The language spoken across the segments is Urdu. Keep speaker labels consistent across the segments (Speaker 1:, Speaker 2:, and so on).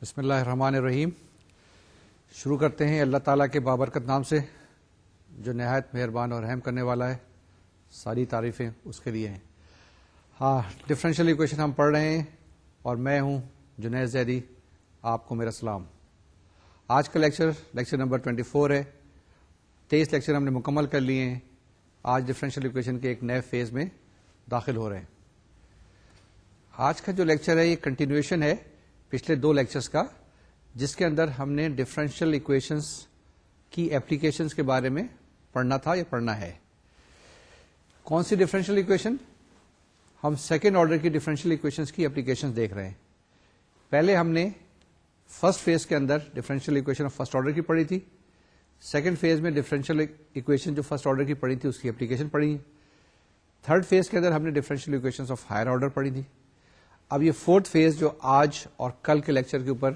Speaker 1: بسم اللہ الرحمن الرحیم. شروع کرتے ہیں اللہ تعالیٰ کے بابرکت نام سے جو نہایت مہربان اور رحم کرنے والا ہے. ساری تعریفیں اس کے لیے ہیں. ہاں، ڈفرینشیل ایکویشن ہم پڑھ رہے ہیں اور میں ہوں جنید زیدی. آپ کو میرا سلام. آج کا لیکچر نمبر 24 ہے. 23 لیکچر ہم نے مکمل کر لیے ہیں. آج ڈفرینشیل ایکویشن کے ایک نئے فیز میں داخل ہو رہے ہیں. آج کا جو لیکچر ہے یہ کنٹینیویشن ہے پچھلے 2 لیکچرز کا، جس کے اندر ہم نے ڈفرینشیل ایکویشنز کی اپلیکیشنز کے بارے میں پڑھنا تھا یا پڑھنا ہے. کون سی ڈفرینشیل ایکویشن؟ ہم سیکنڈ آرڈر کی ڈفرینشیل ایکویشنز کی اپلیکیشنز دیکھ رہے ہیں. پہلے ہم نے فرسٹ فیز کے اندر differential equation of first order کی پڑھی تھی. سیکنڈ فیز میں ڈفرینشیل ایکویشن جو فرسٹ آرڈر کی پڑھی تھی اس کی اپلیکیشن پڑھی. تھرڈ فیز کے اندر ہم نے differential equations of higher order پڑھی تھی. اب یہ فورتھ فیز جو آج اور کل کے لیکچر کے اوپر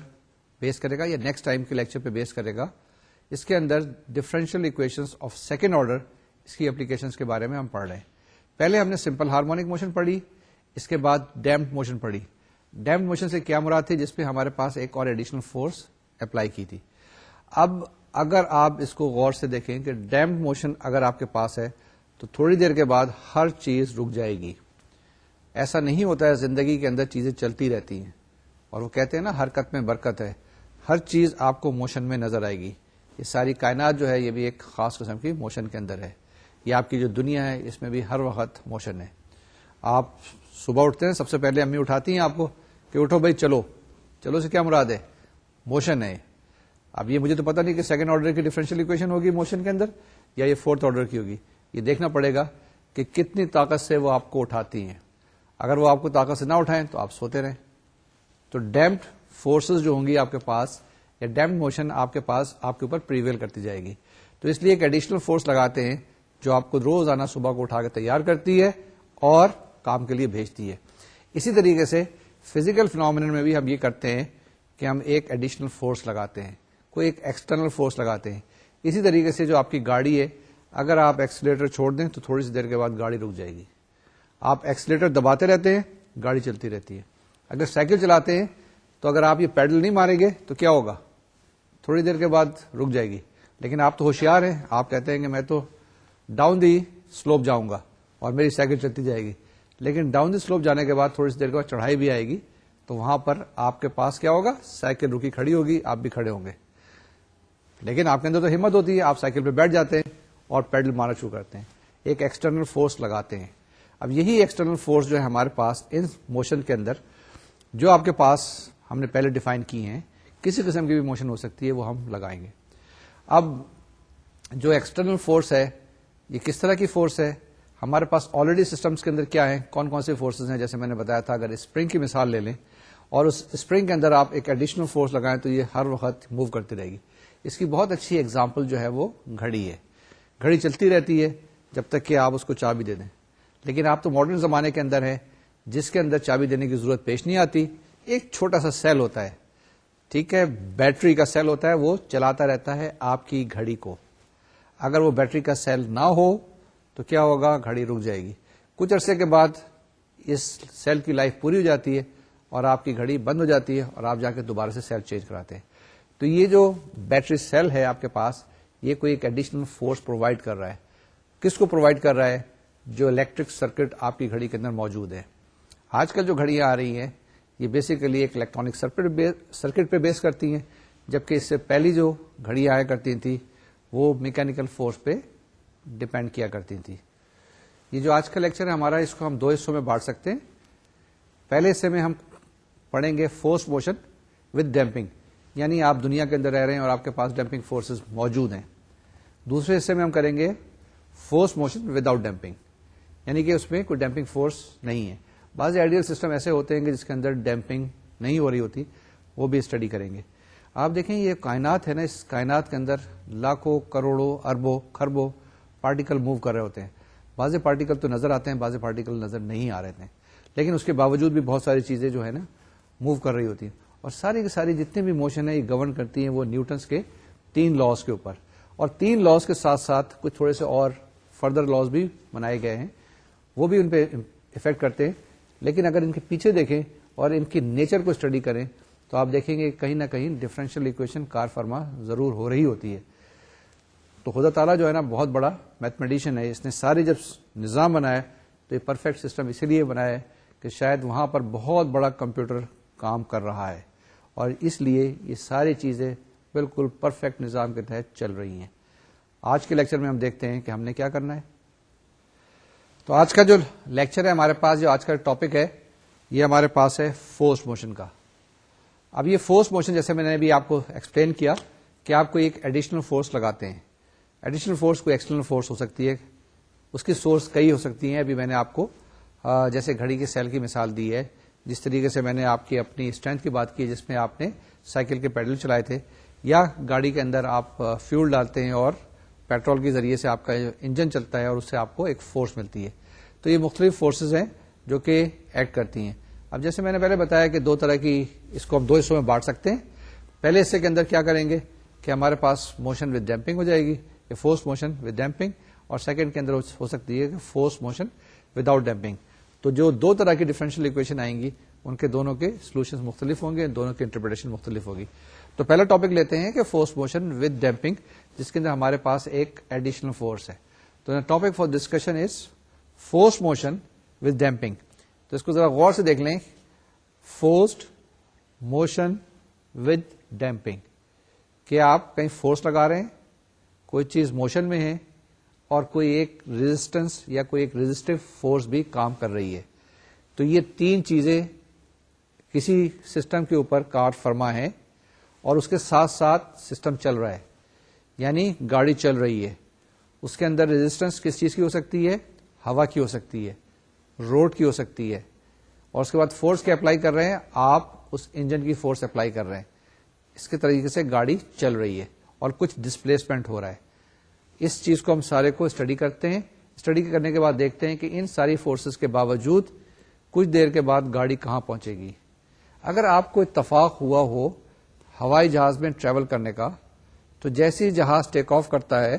Speaker 1: بیس کرے گا یا نیکسٹ ٹائم کے لیکچر پہ بیس کرے گا، اس کے اندر differential equations of second order اس کی اپلیکیشنز کے بارے میں ہم پڑھ رہے ہیں. پہلے ہم نے سمپل ہارمونک موشن پڑھی، اس کے بعد ڈیمپڈ موشن پڑھی. ڈیمپڈ موشن سے کیا مراد تھی؟ جس پہ ہمارے پاس ایک اور ایڈیشنل فورس اپلائی کی تھی. اب اگر آپ اس کو غور سے دیکھیں کہ ڈیمپڈ موشن اگر آپ کے پاس ہے تو تھوڑی دیر کے بعد ہر چیز رک جائے گی. ایسا نہیں ہوتا ہے، زندگی کے اندر چیزیں چلتی رہتی ہیں اور وہ کہتے ہیں نا حرکت میں برکت ہے. ہر چیز آپ کو موشن میں نظر آئے گی. یہ ساری کائنات جو ہے یہ بھی ایک خاص قسم کی موشن کے اندر ہے. یہ آپ کی جو دنیا ہے اس میں بھی ہر وقت موشن ہے. آپ صبح اٹھتے ہیں، سب سے پہلے امی اٹھاتی ہیں آپ کو کہ اٹھو بھائی چلو. چلو سے کیا مراد ہے؟ موشن ہے. اب یہ مجھے تو پتا نہیں کہ سیکنڈ آرڈر کی ڈفرینشیل ایکویشن ہوگی موشن کے اندر یا یہ فورتھ آرڈر کی ہوگی. یہ دیکھنا پڑے گا کہ کتنی طاقت سے وہ آپ کو اٹھاتی ہیں. اگر وہ آپ کو طاقت سے نہ اٹھائیں تو آپ سوتے رہیں. تو ڈیمپڈ فورسز جو ہوں گی آپ کے پاس یا ڈیمپڈ موشن آپ کے پاس آپ کے اوپر پریویل کرتی جائے گی. تو اس لیے ایک ایڈیشنل فورس لگاتے ہیں جو آپ کو روزانہ صبح کو اٹھا کے تیار کرتی ہے اور کام کے لیے بھیجتی ہے. اسی طریقے سے فزیکل فینومینن میں بھی ہم یہ کرتے ہیں کہ ہم ایک ایڈیشنل فورس لگاتے ہیں، کوئی ایک ایکسٹرنل فورس لگاتے ہیں. اسی طریقے سے جو آپ کی گاڑی ہے، اگر آپ ایکسیلیٹر چھوڑ دیں تو تھوڑی سی دیر کے بعد گاڑی رک جائے گی. آپ ایکسیلیٹر دباتے رہتے ہیں، گاڑی چلتی رہتی ہے. اگر سائیکل چلاتے ہیں تو اگر آپ یہ پیڈل نہیں ماریں گے تو کیا ہوگا؟ تھوڑی دیر کے بعد رک جائے گی. لیکن آپ تو ہوشیار ہیں، آپ کہتے ہیں کہ میں تو ڈاؤن دی سلوپ جاؤں گا اور میری سائیکل چلتی جائے گی. لیکن ڈاؤن دی سلوپ جانے کے بعد تھوڑی سی دیر کے بعد چڑھائی بھی آئے گی تو وہاں پر آپ کے پاس کیا ہوگا؟ سائیکل رکی کھڑی ہوگی، آپ بھی کھڑے ہوں گے. لیکن آپ کے اندر تو ہمت ہوتی ہے، آپ سائیکل پہ بیٹھ جاتے ہیں اور پیڈل مارنا شروع کرتے ہیں. ایک ایکسٹرنل فورس لگاتے ہیں. اب یہی ایکسٹرنل فورس جو ہے ہمارے پاس ان موشن کے اندر جو آپ کے پاس ہم نے پہلے ڈیفائن کی ہیں، کسی قسم کی بھی موشن ہو سکتی ہے، وہ ہم لگائیں گے. اب جو ایکسٹرنل فورس ہے یہ کس طرح کی فورس ہے؟ ہمارے پاس آلریڈی سسٹمز کے اندر کیا ہے، کون کون سے فورسز ہیں؟ جیسے میں نے بتایا تھا، اگر اسپرنگ کی مثال لے لیں اور اس اسپرنگ کے اندر آپ ایک ایڈیشنل فورس لگائیں تو یہ ہر وقت موو کرتی رہے گی. اس کی بہت اچھی ایگزامپل جو ہے وہ گھڑی ہے. گھڑی چلتی رہتی ہے جب تک کہ آپ اس کو چابی دے دیں. لیکن آپ تو ماڈرن زمانے کے اندر ہیں جس کے اندر چابی دینے کی ضرورت پیش نہیں آتی. ایک چھوٹا سا سیل ہوتا ہے، ٹھیک ہے، بیٹری کا سیل ہوتا ہے، وہ چلاتا رہتا ہے آپ کی گھڑی کو. اگر وہ بیٹری کا سیل نہ ہو تو کیا ہوگا؟ گھڑی رک جائے گی. کچھ عرصے کے بعد اس سیل کی لائف پوری ہو جاتی ہے اور آپ کی گھڑی بند ہو جاتی ہے اور آپ جا کے دوبارہ سے سیل چینج کراتے ہیں. تو یہ جو بیٹری سیل ہے آپ کے پاس، یہ کوئی ایک ایڈیشنل فورس پرووائڈ کر رہا ہے. کس کو پرووائڈ کر رہا ہے؟ جو الیکٹرک سرکٹ آپ کی گھڑی کے اندر موجود ہے. آج کل جو گھڑیاں آ رہی ہیں یہ بیسیکلی ایک الیکٹرانک سرکٹ پہ بیس کرتی ہیں، جبکہ اس سے پہلی جو گھڑیاں آیا کرتی تھیں وہ میکینیکل فورس پہ ڈپینڈ کیا کرتی تھی. یہ جو آج کا لیکچر ہے ہمارا، اس کو ہم 2 حصوں میں بانٹ سکتے ہیں. پہلے حصے میں ہم پڑھیں گے فورس موشن وتھ ڈیمپنگ، یعنی آپ دنیا کے اندر رہ رہے ہیں اور آپ کے پاس ڈیمپنگ فورسز موجود ہیں. دوسرے حصے میں ہم کریں گے فورس موشن وداؤٹ ڈیمپنگ، یعنی کہ اس میں کوئی ڈیمپنگ فورس نہیں ہے. بعض آئیڈیل سسٹم ایسے ہوتے ہیں کہ جس کے اندر ڈیمپنگ نہیں ہو رہی ہوتی، وہ بھی اسٹڈی کریں گے. آپ دیکھیں یہ کائنات ہے نا، اس کائنات کے اندر لاکھوں کروڑوں اربوں خربوں پارٹیکل موو کر رہے ہوتے ہیں. بعض پارٹیکل تو نظر آتے ہیں، بعض پارٹیکل نظر نہیں آ رہے ہیں، لیکن اس کے باوجود بھی بہت ساری چیزیں جو ہے نا موو کر رہی ہوتی ہیں. اور ساری کی ساری جتنی بھی موشن ہے یہ گورن کرتی ہیں وہ نیوٹنس کے 3 لاز کے اوپر. اور 3 لاز کے ساتھ ساتھ کچھ تھوڑے سے اور فردر لاز بھی بنائے گئے ہیں، وہ بھی ان پہ افیکٹ کرتے ہیں. لیکن اگر ان کے پیچھے دیکھیں اور ان کی نیچر کو اسٹڈی کریں تو آپ دیکھیں گے کہیں نہ کہیں ڈفرینشیل ایکویشن کار فرما ضرور ہو رہی ہوتی ہے. تو خدا تعالیٰ جو ہے نا بہت بڑا میتھمیٹیشین ہے, اس نے سارے جب نظام بنایا تو یہ پرفیکٹ سسٹم اسی لیے بنایا ہے کہ شاید وہاں پر بہت بڑا کمپیوٹر کام کر رہا ہے, اور اس لیے یہ ساری چیزیں بالکل پرفیکٹ نظام کے تحت چل رہی ہیں. آج کے لیکچر میں ہم دیکھتے ہیں کہ ہم نے کیا کرنا ہے. تو آج کا جو لیکچر ہے ہمارے پاس, جو آج کا ٹاپک ہے, یہ ہمارے پاس ہے فورس موشن کا. اب یہ فورس موشن جیسے میں نے ابھی آپ کو ایکسپلین کیا کہ آپ کو ایک ایڈیشنل فورس لگاتے ہیں. ایڈیشنل فورس کوئی ایکسٹرنل فورس ہو سکتی ہے, اس کی سورس کئی ہو سکتی ہیں. ابھی میں نے آپ کو جیسے گھڑی کے سیل کی مثال دی ہے, جس طریقے سے میں نے آپ کی اپنی اسٹرینتھ کی بات کی جس میں آپ نے سائیکل کے پیڈل چلائے تھے, یا گاڑی کے اندر آپ فیول ڈالتے ہیں اور پیٹرول کے ذریعے سے آپ کا انجن چلتا ہے اور اس سے آپ کو ایک فورس ملتی ہے. تو یہ مختلف فورسز ہیں جو کہ ایکٹ کرتی ہیں. اب جیسے میں نے پہلے بتایا کہ دو طرح کی, اس کو ہم دو حصوں میں بانٹ سکتے ہیں. پہلے حصے کے اندر کیا کریں گے کہ ہمارے پاس موشن ود ڈیمپنگ ہو جائے گی, یہ فورس موشن ود ڈیمپنگ, اور سیکنڈ کے اندر ہو سکتی ہے کہ فورس موشن وداؤٹ ڈیمپنگ. تو جو دو طرح کی ڈفرینشیل ایکویشن آئیں گی ان کے دونوں کے سولوشن مختلف ہوں گے, دونوں کی انٹرپریٹیشن مختلف ہوگی. تو پہلا ٹاپک لیتے ہیں کہ فورس موشن ود ڈیمپنگ, جس کے اندر ہمارے پاس ایک ایڈیشنل فورس ہے. تو topic for discussion is force motion with damping. تو اس کو ذرا غور سے دیکھ لیں, فورسڈ موشن ود ڈیمپنگ, کہ آپ کہیں فورس لگا رہے ہیں, کوئی چیز موشن میں ہے, اور کوئی ایک ریزسٹنس یا کوئی ایک ریزسٹو فورس بھی کام کر رہی ہے. تو یہ تین چیزیں کسی سسٹم کے اوپر کار فرما ہے, اور اس کے ساتھ ساتھ سسٹم چل رہا ہے, یعنی گاڑی چل رہی ہے. اس کے اندر ریزسٹنس کس چیز کی ہو سکتی ہے, ہوا کی ہو سکتی ہے, روڈ کی ہو سکتی ہے, اور اس کے بعد فورس کے اپلائی کر رہے ہیں آپ, اس انجن کی فورس اپلائی کر رہے ہیں. اس کے طریقے سے گاڑی چل رہی ہے اور کچھ ڈسپلیسمنٹ ہو رہا ہے. اس چیز کو ہم سارے کو اسٹڈی کرتے ہیں. اسٹڈی کرنے کے بعد دیکھتے ہیں کہ ان ساری فورسز کے باوجود کچھ دیر کے بعد گاڑی کہاں پہنچے گی. اگر آپ کو اتفاق ہوا ہو ہوائی جہاز میں ٹریول کرنے کا, تو جیسے ہی جہاز ٹیک آف کرتا ہے,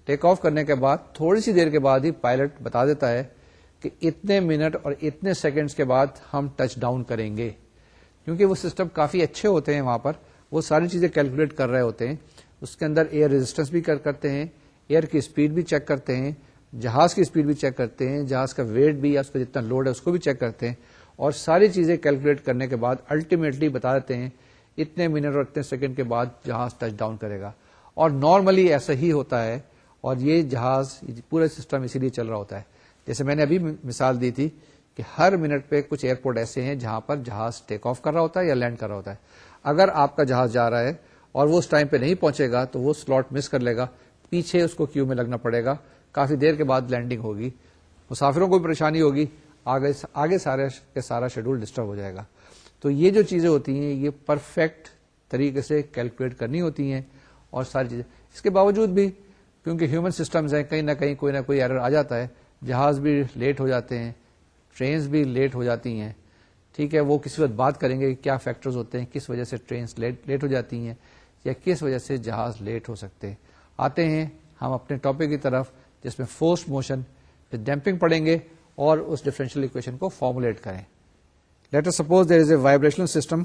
Speaker 1: ٹیک آف کرنے کے بعد تھوڑی سی دیر کے بعد ہی پائلٹ بتا دیتا ہے کہ اتنے منٹ اور اتنے سیکنڈز کے بعد ہم ٹچ ڈاؤن کریں گے. کیونکہ وہ سسٹم کافی اچھے ہوتے ہیں, وہاں پر وہ ساری چیزیں کیلکولیٹ کر رہے ہوتے ہیں. اس کے اندر ایئر ریزسٹنس بھی کرتے ہیں, ایئر کی اسپیڈ بھی چیک کرتے ہیں, جہاز کی اسپیڈ بھی چیک کرتے ہیں, جہاز کا ویٹ بھی یا اس کا جتنا لوڈ ہے اس کو بھی چیک کرتے ہیں, اور ساری چیزیں کیلکولیٹ کرنے کے بعد الٹیمیٹلی بتا دیتے ہیں اتنے منٹ اور اتنے سیکنڈ کے بعد جہاز ٹچ ڈاؤن کرے گا. اور نارملی ایسا ہی ہوتا ہے, اور یہ جہاز پورا سسٹم اسی لیے چل رہا ہوتا ہے. جیسے میں نے ابھی مثال دی تھی کہ ہر منٹ پہ کچھ ایئرپورٹ ایسے ہیں جہاں پر جہاز ٹیک آف کر رہا ہوتا ہے یا لینڈ کر رہا ہوتا ہے. اگر آپ کا جہاز جا رہا ہے اور وہ اس ٹائم پہ نہیں پہنچے گا تو وہ سلاٹ مس کر لے گا, پیچھے اس کو کیو میں لگنا پڑے گا, کافی دیر کے بعد لینڈنگ ہوگی, مسافروں کو بھی پریشانی ہوگی, آگے سارا شیڈول ڈسٹرب ہو جائے گا. تو یہ جو چیزیں ہوتی ہیں یہ پرفیکٹ طریقے سے کیلکولیٹ کرنی ہوتی ہیں, اور ساری چیزیں. اس کے باوجود بھی کیونکہ ہیومن سسٹمز ہیں, کہیں نہ کہیں کوئی نہ کوئی ایرر آ جاتا ہے, جہاز بھی لیٹ ہو جاتے ہیں, ٹرینز بھی لیٹ ہو جاتی ہیں. ٹھیک ہے, وہ کسی وقت بات کریں گے کہ کیا فیکٹرز ہوتے ہیں, کس وجہ سے ٹرینز لیٹ ہو جاتی ہیں, یا کس وجہ سے جہاز لیٹ ہو سکتے ہیں. آتے ہیں ہم اپنے ٹاپک کی طرف, جس میں فورس موشن ود ڈیمپنگ پڑھیں گے اور اس ڈفرینشیل ایکویشن کو فارمولیٹ کریں. Let us suppose there is a vibrational system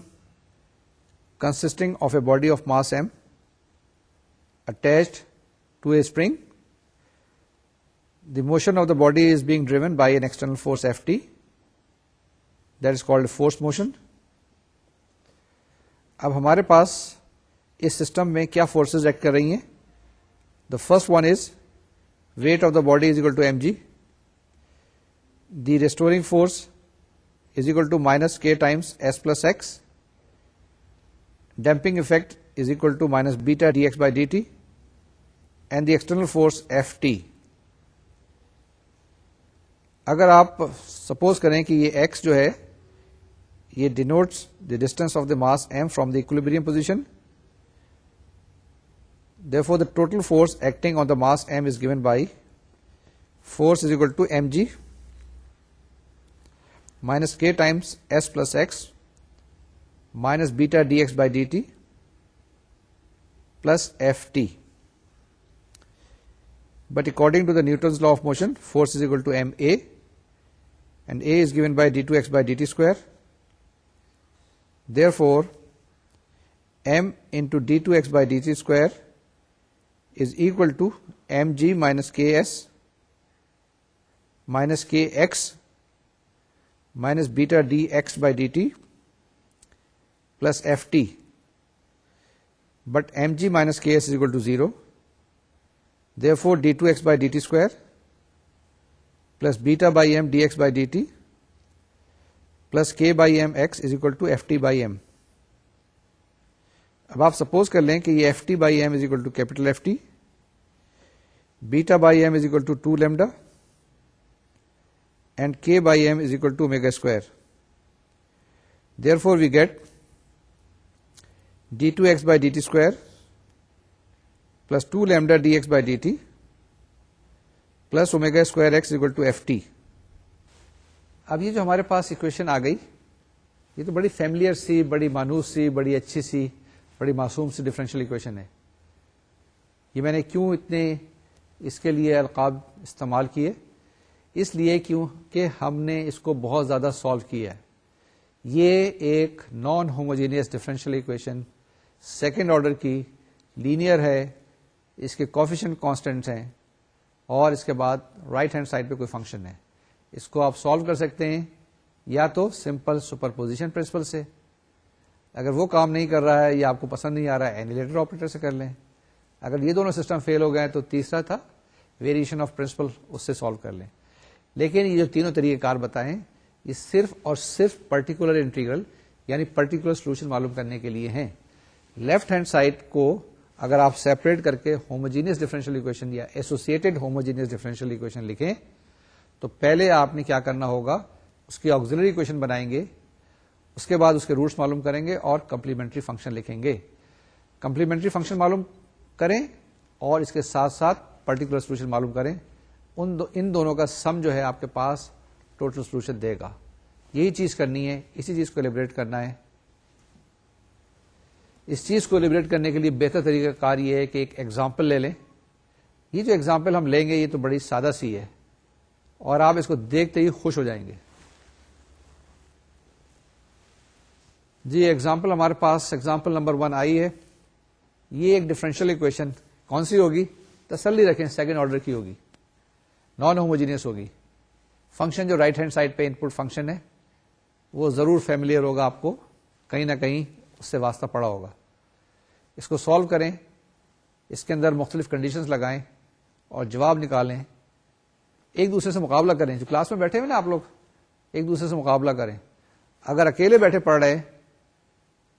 Speaker 1: consisting of a body of mass m attached to a spring. The motion of the body is being driven by an external force Ft. That is called force motion. اب ہمارے پاس اس سسٹم میں کیا فورسز ایکٹ کر رہی ہیں. The first one is weight of the body is equal to mg. The restoring force is equal to minus k times s plus x. Damping effect is equal to minus beta dx by dt, and the external force Ft. اگر آپ سپوز کریں کہ یہ x جو ہے یہ denotes the distance of the mass m from the equilibrium position. Therefore, the total force acting on the mass m is given by force is equal to mg minus k times s plus x minus beta dx by dt plus Ft. But according to the Newton's law of motion, force is equal to ma, and a is given by d2x by dt square. Therefore, m into d2x by dt square is equal to mg minus ks minus kx minus beta dx by dt plus ft, but mg minus ks is equal to 0. Therefore, d2x by dt square plus beta by m dx by dt plus k by m x is equal to ft by m. اب آپ سپوز کر لیں کہ یہ F T by M is equal to capital F T, beta by M is equal to 2 lambda and K by M is equal to omega square. Therefore we get D two X by D T square plus 2 lambda D x by D T plus omega square X equal to F T. اب یہ جو ہمارے پاس اکویشن آ گئی, یہ تو بڑی فیملیئر سی, بڑی مانوس سی, بڑی اچھی سی, بڑی معصوم سی ڈفرینشیل اکویشن ہے. یہ میں نے کیوں اتنے اس کے لیے القاب استعمال کیے؟ اس لیے کیونکہ ہم نے اس کو بہت زیادہ سالو کیا ہے. یہ ایک naan homogeneous differential equation second order کی لینئر ہے, اس کے کوفیشنٹ کانسٹنٹس ہیں, اور اس کے بعد رائٹ ہینڈ سائڈ پہ کوئی فنکشن ہے. اس کو آپ سالو کر سکتے ہیں یا تو سمپل سپرپوزیشن پرنسپل سے, اگر وہ کام نہیں کر رہا ہے یا آپ کو پسند نہیں آ رہا ہے اینیلیٹر آپریٹر سے کر لیں. اگر یہ دونوں سسٹم فیل ہو گئے تو تیسرا تھا ویریشن آف پرنسپل, اس سے سالو کر لیں. لیکن یہ جو تینوں طریقہ کار بتائیں یہ صرف اور صرف پرٹیکولر انٹیگرل یعنی پرٹیکولر سولوشن معلوم کرنے کے لیے ہیں. لیفٹ ہینڈ سائڈ کو اگر آپ سیپریٹ کر کے ہوموجینئس ڈفرینشیل اکویشن یا ایسوسیٹڈ ہوموجینئس ڈفرینشیل اکویشن لکھیں تو پہلے آپ نے کیا کرنا ہوگا, اس کی آکسیلری اکویشن بنائیں گے, اس کے بعد اس کے روٹس معلوم کریں گے اور کمپلیمنٹری فنکشن لکھیں گے. کمپلیمنٹری فنکشن معلوم کریں اور اس کے ساتھ ساتھ پرٹیکولر سولوشن معلوم کریں. ان دونوں کا سم جو ہے آپ کے پاس ٹوٹل سولوشن دے گا. یہی چیز کرنی ہے, اسی چیز کو ایلیبریٹ کرنا ہے. اس چیز کو ایلیبریٹ کرنے کے لیے بہتر طریقہ کار یہ ہے کہ ایک ایگزامپل لے لیں. یہ جو ایگزامپل ہم لیں گے یہ تو بڑی سادہ سی ہے اور آپ اس کو دیکھتے ہی خوش ہو جائیں گے. جی ایگزامپل ہمارے پاس ایگزامپل نمبر 1 آئی ہے. یہ ایک ڈفرینشیل اکویشن کون سی ہوگی؟ تسلی رکھیں سیکنڈ آرڈر کی ہوگی, نان ہوموجینئس ہوگی. فنکشن جو رائٹ ہینڈ سائڈ پہ ان پٹ فنکشن ہے وہ ضرور فیملیئر ہوگا, آپ کو کہیں نہ کہیں اس سے واسطہ پڑا ہوگا. اس کو سالو کریں, اس کے اندر مختلف کنڈیشنز لگائیں اور جواب نکالیں. ایک دوسرے سے مقابلہ کریں. جو کلاس میں بیٹھے ہوئے نا آپ لوگ, ایک دوسرے سے مقابلہ کریں. اگر اکیلے بیٹھے پڑھ رہے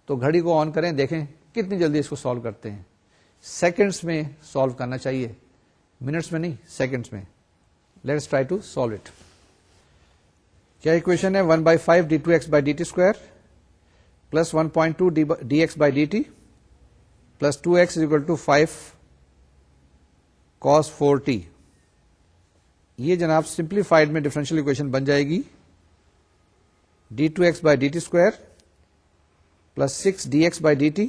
Speaker 1: تو گھڑی کو آن کریں, دیکھیں کتنی جلدی اس کو سالو کرتے ہیں. سیکنڈز میں سالو کرنا چاہیے, منٹس میں نہیں, سیکنڈز میں. Let's try to solve it. کیا اکویشن ہے؟ 1/5 d2x by dt square plus 1.2 dx by dt plus 2x is equal to 5 cos 4t. یہ جناب سمپلیفائڈ میں ڈفرینشیل اکویشن بن جائے گی d2x by dt square plus 6 dx by dt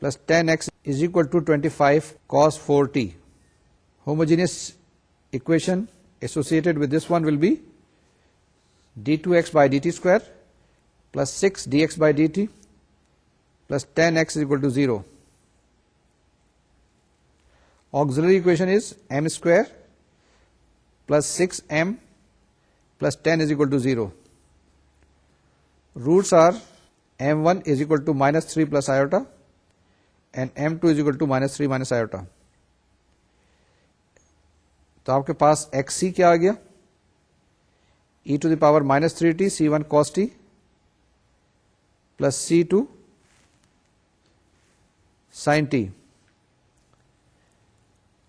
Speaker 1: plus 10x is equal to 25 cos 4t. Homogeneous equation associated with this one will be d2x by dt square plus 6 dx by dt plus 10x is equal to 0. Auxiliary equation is m square plus 6m plus 10 is equal to 0. Roots are m1 is equal to minus 3 plus iota and m2 is equal to minus 3 minus iota. تو آپ کے پاس ایکس سی کیا آ گیا؟ E to the power minus 3t c1 cos t plus c2 sin t.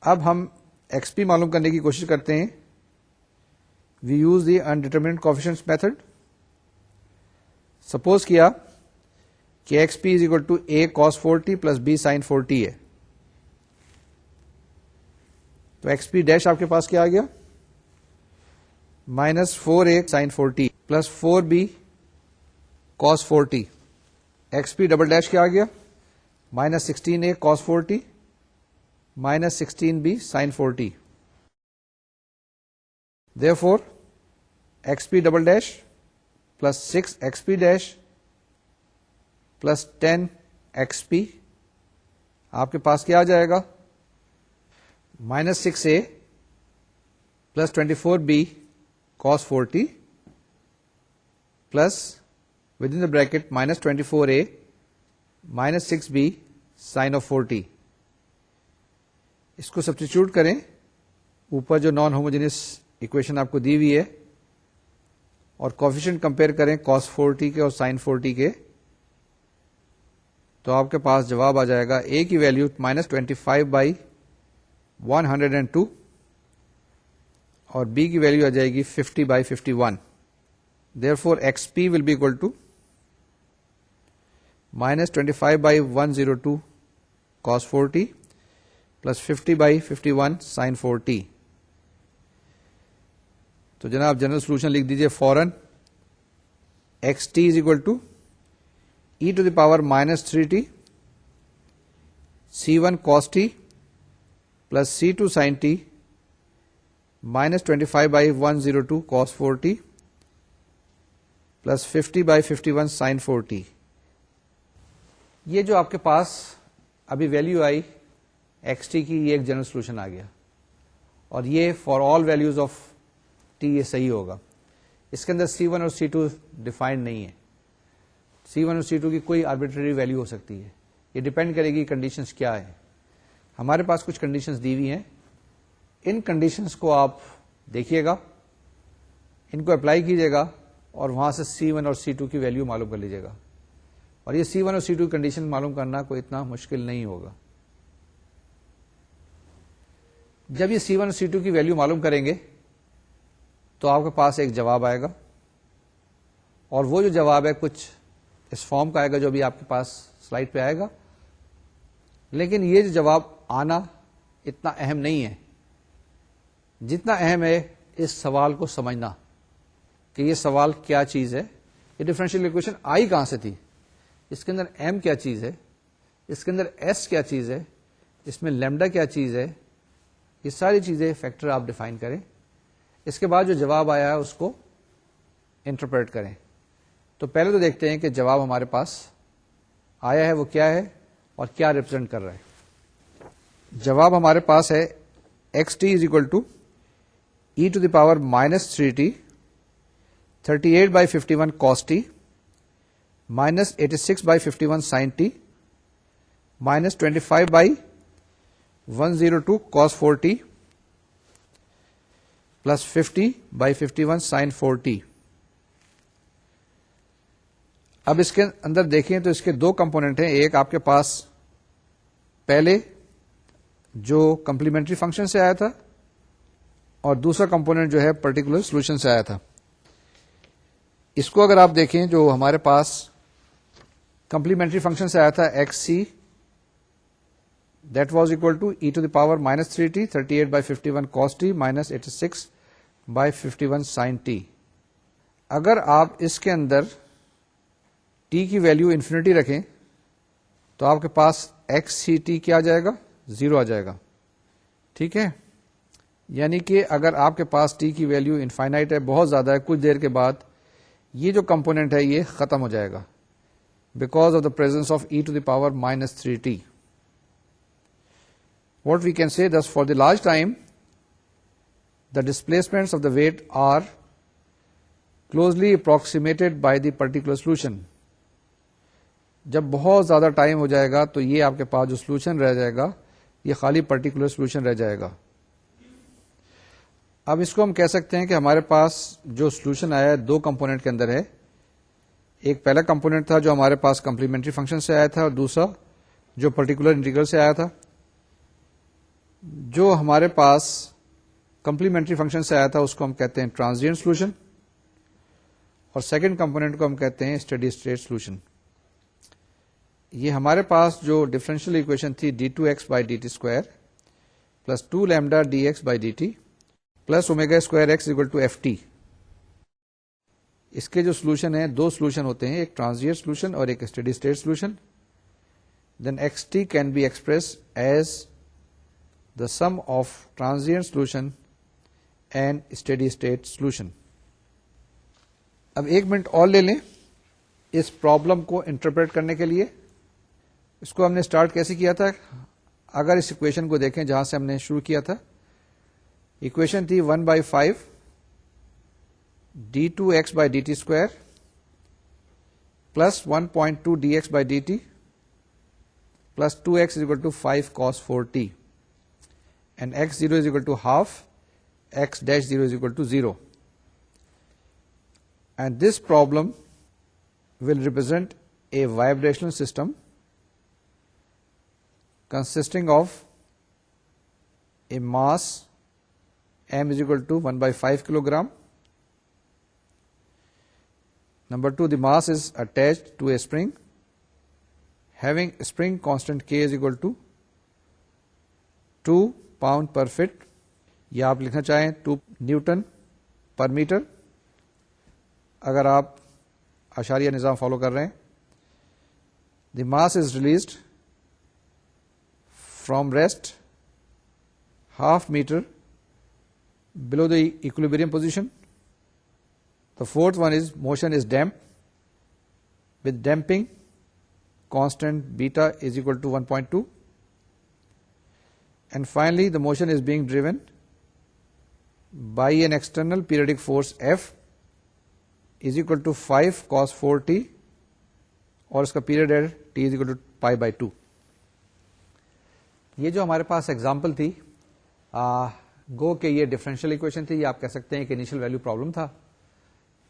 Speaker 1: اب ہم ایکس پی معلوم کرنے کی کوشش کرتے ہیں. We use the indeterminate coefficients method. Suppose کیا کہ x P is equal to A cos 4t plus B sine 4t ہے. تو ایکس پی ڈیش آپ کے پاس کیا آ گیا؟ Minus 4a sine 4t plus 4b cos 4t. X P double dash کیا آ گیا؟ Minus 16a cos 4t minus 16b sine 4t. Therefore, xp double dash plus 6 xp dash plus 10 x پی آپ کے پاس کیا آ جائے گا -6a plus 24b cos 40 plus with in the bracket -24a -6b sin of 40. اس کو سبسٹیچیوٹ کریں اوپر جو نان ہوموجینس اکویشن آپ کو دی ہوئی ہے اور کوفیشنٹ کمپیئر کریں cos 40 کے اور sin 40 کے, تو آپ کے پاس جواب آ جائے گا a کی ویلو -25/102 اور b کی ویلو آ جائے گی 50/51. Therefore xp will be equal to -25/102 cos 40 plus 50/51 sin 40. تو جناب جنرل سولوشن لکھ دیجئے فوراً. xt is equal to e to the power -3t c1 cos t plus c2 sin t -25/102 cos 40 plus 50/51 sin 40. یہ جو آپ کے پاس ابھی ویلیو آئی ایکس ٹی کی, یہ ایک جنرل سولوشن آ گیا اور یہ for all values of T یہ صحیح ہوگا. اس کے اندر C1 اور C2 ڈیفائنڈ نہیں ہے. C1 اور C2 کی کوئی آربیٹری ویلیو ہو سکتی ہے, یہ ڈیپینڈ کرے گی کنڈیشنز کیا ہے. ہمارے پاس کچھ کنڈیشنز دی ہوئی ہیں, ان کنڈیشنز کو آپ دیکھیے گا, ان کو اپلائی کیجیے گا اور وہاں سے C1 اور C2 کی ویلیو معلوم کر لیجیے گا. اور یہ C1 اور C2 کی کنڈیشن معلوم کرنا کوئی اتنا مشکل نہیں ہوگا. جب یہ C1 اور C2 کی ویلیو معلوم کریں گے تو آپ کے پاس ایک جواب آئے گا, اور وہ جو جواب ہے کچھ اس فارم کا آئے گا جو بھی آپ کے پاس سلائڈ پہ آئے گا. لیکن یہ جو جواب آنا اتنا اہم نہیں ہے جتنا اہم ہے اس سوال کو سمجھنا کہ یہ سوال کیا چیز ہے, یہ ڈفرینشیل ایکویشن آئی کہاں سے تھی, اس کے اندر ایم کیا چیز ہے, اس کے اندر ایس کیا چیز ہے, اس میں لیمڈا کیا چیز ہے, یہ ساری چیزیں فیکٹر آپ ڈیفائن کریں. اس کے بعد جو جواب آیا ہے اس کو انٹرپریٹ کریں. تو پہلے تو دیکھتے ہیں کہ جواب ہمارے پاس آیا ہے وہ کیا ہے اور کیا ریپرزینٹ کر رہا ہے. جواب ہمارے پاس ہے xt is equal to e to the power -3t 38/51 cos t -86/51 sin t -25/102 cos 40 plus 50/51 sin 40. اب اس کے اندر دیکھیں تو اس کے دو کمپوننٹ ہیں. ایک آپ کے پاس پہلے جو کمپلیمنٹری فنکشن سے آیا تھا اور دوسرا کمپوننٹ جو ہے پرٹیکولر سولوشن سے آیا تھا. اس کو اگر آپ دیکھیں جو ہمارے پاس کمپلیمنٹری فنکشن سے آیا تھا X C, that was equal to E to the power -3t 38/51 cos t -86/51 sin t. اگر آپ اس کے اندر t کی ویلیو انفینٹی رکھیں تو آپ کے پاس ایکس سی ٹی کیا آ جائے گا, 0 آ جائے گا. ٹھیک ہے, یعنی کہ اگر آپ کے پاس t کی ویلیو انفائنائٹ ہے, بہت زیادہ ہے, کچھ دیر کے بعد یہ جو کمپوننٹ ہے یہ ختم ہو جائے گا because of the presence of e to the power -3t. What we can say, thus for the large time the displacements of the weight are closely approximated by the particular solution. جب بہت زیادہ ٹائم ہو جائے گا تو یہ آپ کے پاس جو سولوشن رہ جائے گا یہ خالی پرٹیکولر سولوشن رہ جائے گا. اب اس کو ہم کہہ سکتے ہیں کہ ہمارے پاس جو سولوشن آیا ہے دو کمپوننٹ کے اندر ہے. ایک پہلا کمپوننٹ تھا جو ہمارے پاس کمپلیمنٹری فنکشن سے آیا تھا اور دوسرا جو پرٹیکولر انٹیگرل سے آیا تھا. جو ہمارے پاس کمپلیمنٹری فنکشن سے آیا تھا اس کو ہم کہتے ہیں ٹرانزینٹ سولوشن اور سیکنڈ کمپوننٹ کو ہم کہتے ہیں اسٹڈی اسٹیٹ سولوشن. یہ ہمارے پاس جو ڈفرینشیل اکویشن تھی d2x/dt² plus 2 lambda dx/dt plus omega square X equal to F T. اس کے جو سولوشن ہیں دو سولوشن ہوتے ہیں, ایک ٹرانزینٹ سولوشن اور ایک steady state solution. Then X T can be express as the sum of transient solution and steady state solution. اب ایک منٹ اور لے لیں اس پرابلم کو انٹرپریٹ کرنے کے لیے. اس کو ہم نے اسٹارٹ کیسے کیا تھا؟ اگر اس اکویشن کو دیکھیں جہاں سے ہم نے شروع کیا تھا، اکویشن تھی 1/5 d2x by dt square plus 1.2 dx by dt plus 2x is equal to 5 cos 4t and x0 is equal to half, x dash 0 is equal to 0. And this problem will represent a vibrational system consisting of a mass m is equal to 1/5 kilogram. Number 2, the mass is attached to a spring having spring constant k is equal to 2 pound per foot, یا آپ لکھنا چاہیں 2 نیوٹن پر میٹر اگر آپ اشاریہ نظام فالو کر رہے ہیں. The mass is released from rest half meter below the equilibrium position. The fourth one is motion is damped with damping constant beta is equal to 1.2. And finally, the motion is being driven by an external periodic force F is equal to 5 cos 4t اور اس کا پیریڈ ہے t is equal to pi by 2. یہ جو ہمارے پاس ایگزامپل تھی گو کہ یہ ڈفرینشیل اکویشن تھی، یہ آپ کہہ سکتے ہیں کہ انیشیل ویلیو پرابلم تھا.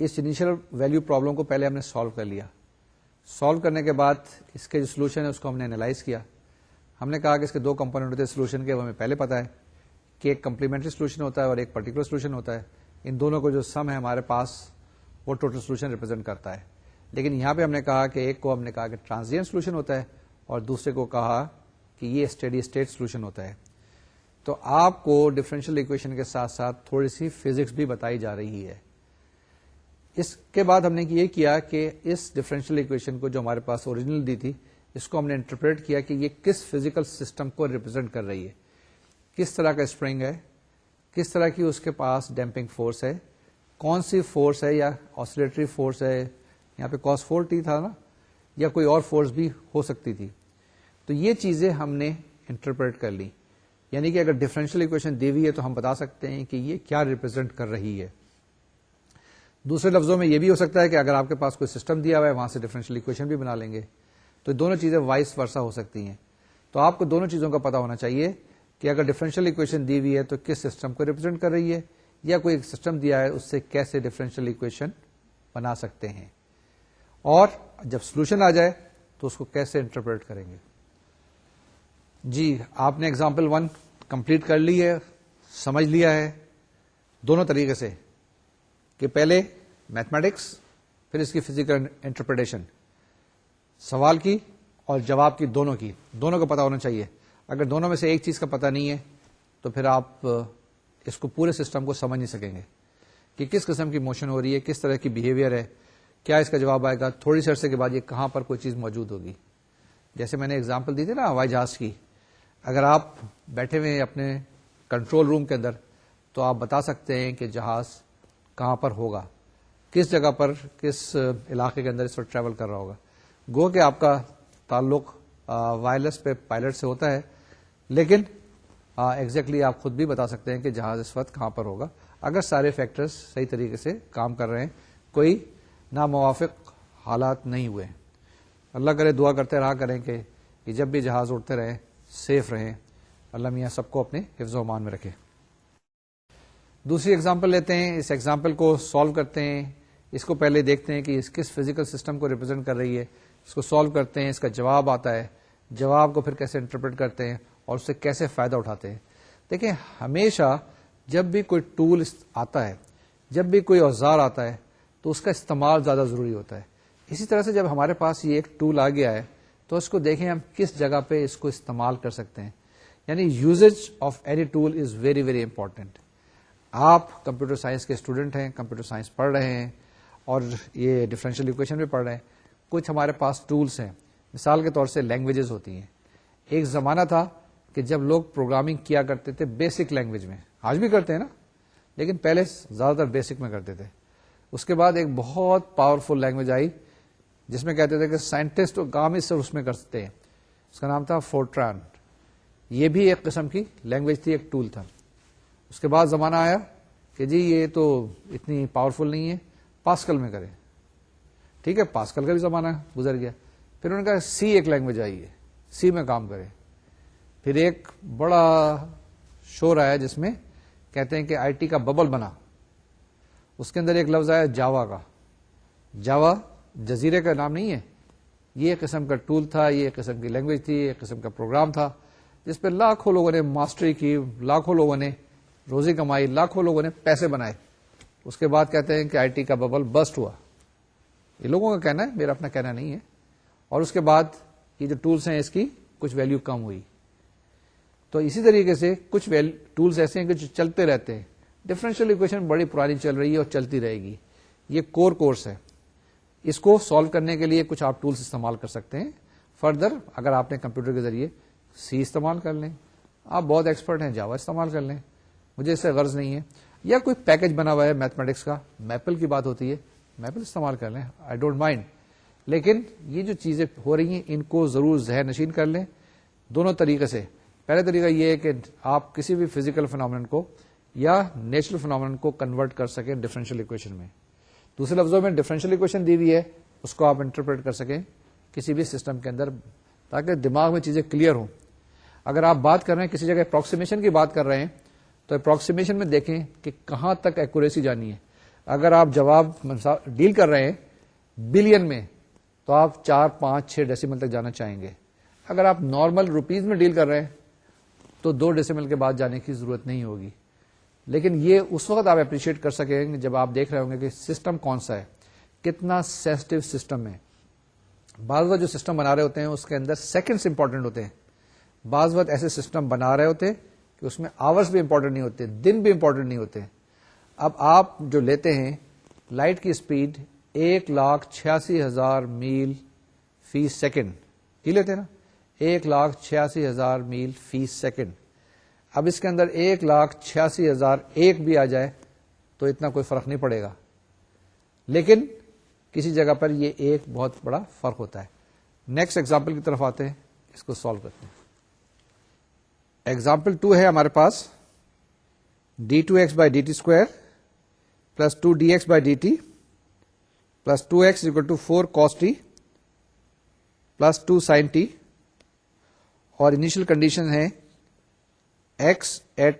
Speaker 1: اس انیشیل ویلیو پرابلم کو پہلے ہم نے سالو کر لیا. سالو کرنے کے بعد اس کے جو سولوشن ہے اس کو ہم نے انالائز کیا. ہم نے کہا کہ اس کے 2 کمپوننٹ ہوتے ہیں سولوشن کے، وہ ہمیں پہلے پتا ہے کہ ایک کمپلیمنٹری سولوشن ہوتا ہے اور ایک پرٹیکولر سولوشن ہوتا ہے. ان دونوں کو جو سم ہے ہمارے پاس وہ ٹوٹل سولوشن ریپرزینٹ کرتا ہے. لیکن یہاں پہ ہم نے کہا کہ ایک کو ہم نے کہا کہ ٹرانزینٹ سولوشن ہوتا ہے اور دوسرے کو کہا کہ یہ اسٹیڈی اسٹیٹ سولوشن ہوتا ہے. تو آپ کو ڈفرینشیل اکویشن کے ساتھ ساتھ تھوڑی سی فزکس بھی بتائی جا رہی ہے. اس کے بعد ہم نے یہ کیا کہ اس ڈفرینشیل اکویشن کو جو ہمارے پاس اوریجنل دی تھی اس کو ہم نے انٹرپریٹ کیا کہ یہ کس فزیکل سسٹم کو ریپرزینٹ کر رہی ہے، کس طرح کا اسپرنگ ہے، کس طرح کی اس کے پاس ڈیمپنگ فورس ہے، کون سی فورس ہے، یا آسیلیٹری فورس ہے، یہاں پہ cos 4t تھا نا، یا کوئی اور فورس بھی ہو سکتی تھی. تو یہ چیزیں ہم نے انٹرپریٹ کر لی. یعنی کہ اگر ڈفرینشیل اکویشن دی ہوئی ہے تو ہم بتا سکتے ہیں کہ یہ کیا ریپرزینٹ کر رہی ہے. دوسرے لفظوں میں یہ بھی ہو سکتا ہے کہ اگر آپ کے پاس کوئی سسٹم دیا ہوا ہے وہاں سے ڈفرینشیل اکویشن بھی بنا لیں گے. تو دونوں چیزیں وائس ورسا ہو سکتی ہیں. تو آپ کو دونوں چیزوں کا پتا ہونا چاہیے کہ اگر ڈفرینشیل اکویشن دی ہوئی ہے تو کس سسٹم کو ریپرزینٹ کر رہی ہے، یا کوئی ایک سسٹم دیا ہے اس سے کیسے ڈفرینشیل اکویشن بنا سکتے ہیں، اور جب سولوشن آ جائے تو اس کو کیسے انٹرپریٹ کریں گے. جی آپ نے ایگزامپل 1 کمپلیٹ کر لی ہے، سمجھ لیا ہے دونوں طریقے سے کہ پہلے میتھمیٹکس پھر اس کی فزیکل انٹرپریٹیشن، سوال کی اور جواب کی، دونوں کا پتا ہونا چاہیے. اگر دونوں میں سے ایک چیز کا پتا نہیں ہے تو پھر آپ اس کو پورے سسٹم کو سمجھ نہیں سکیں گے کہ کس قسم کی موشن ہو رہی ہے، کس طرح کی بیہیویئر ہے، کیا اس کا جواب آئے گا، تھوڑی سی عرصے کے بعد یہ کہاں پر کوئی چیز موجود ہوگی. جیسے میں نے اگزامپل دی تھی نا ہوائی جہاز کی، اگر آپ بیٹھے ہوئے اپنے کنٹرول روم کے اندر تو آپ بتا سکتے ہیں کہ جہاز کہاں پر ہوگا، کس جگہ پر، کس علاقے کے اندر اس وقت ٹریول کر رہا ہوگا. گو کہ آپ کا تعلق وائرلیس پہ پائلٹ سے ہوتا ہے، لیکن ایگزیکٹلی آپ خود بھی بتا سکتے ہیں کہ جہاز اس وقت کہاں پر ہوگا اگر سارے فیکٹرز صحیح طریقے سے کام کر رہے ہیں، کوئی ناموافق حالات نہیں ہوئے. اللہ کرے، دعا کرتے رہا کریں کہ جب بھی جہاز اڑتے رہیں سیف رہیں. اللہ میاں سب کو اپنے حفظ و امان میں رکھے. دوسری ایگزامپل لیتے ہیں، اس ایگزامپل کو سالو کرتے ہیں. اس کو پہلے دیکھتے ہیں کہ اس کس فزیکل سسٹم کو ریپرزینٹ کر رہی ہے، اس کو سالو کرتے ہیں، اس کا جواب آتا ہے، جواب کو پھر کیسے انٹرپریٹ کرتے ہیں اور اس سے کیسے فائدہ اٹھاتے ہیں. دیکھیں ہمیشہ جب بھی کوئی ٹول آتا ہے، جب بھی کوئی اوزار آتا ہے تو اس کا استعمال زیادہ ضروری ہوتا ہے. اسی طرح سے جب ہمارے پاس یہ ایک ٹول آ گیا ہے تو اس کو دیکھیں ہم کس جگہ پہ اس کو استعمال کر سکتے ہیں. یعنی usage of any tool is very very important. آپ کمپیوٹر سائنس کے اسٹوڈنٹ ہیں، کمپیوٹر سائنس پڑھ رہے ہیں اور یہ ڈفرینشیل اکویشن بھی پڑھ رہے ہیں. کچھ ہمارے پاس ٹولس ہیں، مثال کے طور سے لینگویجز ہوتی ہیں. ایک زمانہ تھا کہ جب لوگ پروگرامنگ کیا کرتے تھے بیسک لینگویج میں، آج بھی کرتے ہیں نا، لیکن پہلے زیادہ تر بیسک میں کرتے تھے. اس کے بعد ایک بہت پاورفل لینگویج آئی جس میں کہتے تھے کہ سائنٹسٹ اور کامسٹ اس میں کرتے ہیں. اس کا نام تھا فورٹران. یہ بھی ایک قسم کی لینگویج تھی, ایک ٹول تھا. اس کے بعد زمانہ آیا کہ جی یہ تو اتنی پاورفل نہیں ہے, پاسکل میں کریں. ٹھیک ہے, پاسکل کا بھی زمانہ گزر گیا. پھر انہوں نے کہا سی ایک لینگویج آئی ہے, سی میں کام کریں. پھر ایک بڑا شور آیا جس میں کہتے ہیں کہ آئی ٹی کا ببل بنا. اس کے اندر ایک لفظ آیا جاوا کا. جاوا جزیرے کا نام نہیں ہے, یہ ایک قسم کا ٹول تھا, یہ ایک قسم کی لینگویج تھی, ایک قسم کا پروگرام تھا جس پہ لاکھوں لوگوں نے ماسٹری کی, لاکھوں لوگوں نے روزی کمائی, لاکھوں لوگوں نے پیسے بنائے. اس کے بعد کہتے ہیں کہ آئی ٹی کا ببل بسٹ ہوا. یہ لوگوں کا کہنا ہے, میرا اپنا کہنا نہیں ہے. اور اس کے بعد یہ جو ٹولس ہیں اس کی کچھ ویلیو کم ہوئی. تو اسی طریقے سے کچھ ٹولس ایسے ہیں کہ جو چلتے رہتے ہیں. ڈفرینشیل ایکویشن بڑی پرانی چل رہی ہے اور چلتی رہے گی. یہ کور کورس ہے. اس کو سالو کرنے کے لیے کچھ آپ ٹولس استعمال کر سکتے ہیں. فردر اگر آپ نے کمپیوٹر کے ذریعے سی استعمال کر لیں, آپ بہت ایکسپرٹ ہیں, جاوا استعمال کر لیں, مجھے اس سے غرض نہیں ہے. یا کوئی پیکج بنا ہوا ہے میتھمیٹکس کا, میپل کی بات ہوتی ہے, میپل استعمال کر لیں, آئی ڈونٹ مائنڈ. لیکن یہ جو چیزیں ہو رہی ہیں ان کو ضرور ذہن نشین کر لیں دونوں طریقے سے. پہلا طریقہ یہ ہے کہ آپ کسی بھی فزیکل فنامنن کو یا نیچرل فنامنن کو کنورٹ کر سکیں ڈفرینشیل ایکویشن میں. دوسرے لفظوں میں ڈفرینشیل ایکویشن دی ہوئی ہے, اس کو آپ انٹرپریٹ کر سکیں کسی بھی سسٹم کے اندر, تاکہ دماغ میں چیزیں کلیئر ہوں. اگر آپ بات کر رہے ہیں کسی جگہ اپروکسیمیشن کی بات کر رہے ہیں تو اپروکسیمیشن میں دیکھیں کہ کہاں تک ایکوریسی جانی ہے. اگر آپ جواب ڈیل کر رہے ہیں بلین میں تو آپ 4, 5, 6 ڈیسیمل تک جانا چاہیں گے. اگر آپ نارمل روپیز میں ڈیل کر رہے ہیں تو 2 ڈیسیمل کے بعد جانے کی ضرورت نہیں ہوگی. لیکن یہ اس وقت آپ اپریشیٹ کر سکیں گے جب آپ دیکھ رہے ہوں گے کہ سسٹم کون سا ہے, کتنا سینسٹیو سسٹم ہے. بعض وقت جو سسٹم بنا رہے ہوتے ہیں اس کے اندر سیکنڈز امپورٹنٹ ہوتے ہیں. بعض وقت ایسے سسٹم بنا رہے ہوتے ہیں کہ اس میں آورس بھی امپورٹنٹ نہیں ہوتے, دن بھی امپورٹنٹ نہیں ہوتے. اب آپ جو لیتے ہیں لائٹ کی اسپیڈ 1,86,000 میل فی سیکنڈ کی لیتے ہیں نا, 1,86,000 میل فی سیکنڈ. اب اس کے اندر 1,86,001 بھی آ جائے تو اتنا کوئی فرق نہیں پڑے گا, لیکن کسی جگہ پر یہ ایک بہت بڑا فرق ہوتا ہے. نیکسٹ ایگزامپل کی طرف آتے ہیں, اس کو سالو کرتے ہیں. ایگزامپل 2 ہے ہمارے پاس d2x/dt² + 2dx/dt + 2x = 4 cos t + 2 sin t, اور انیشل کنڈیشن ہے x at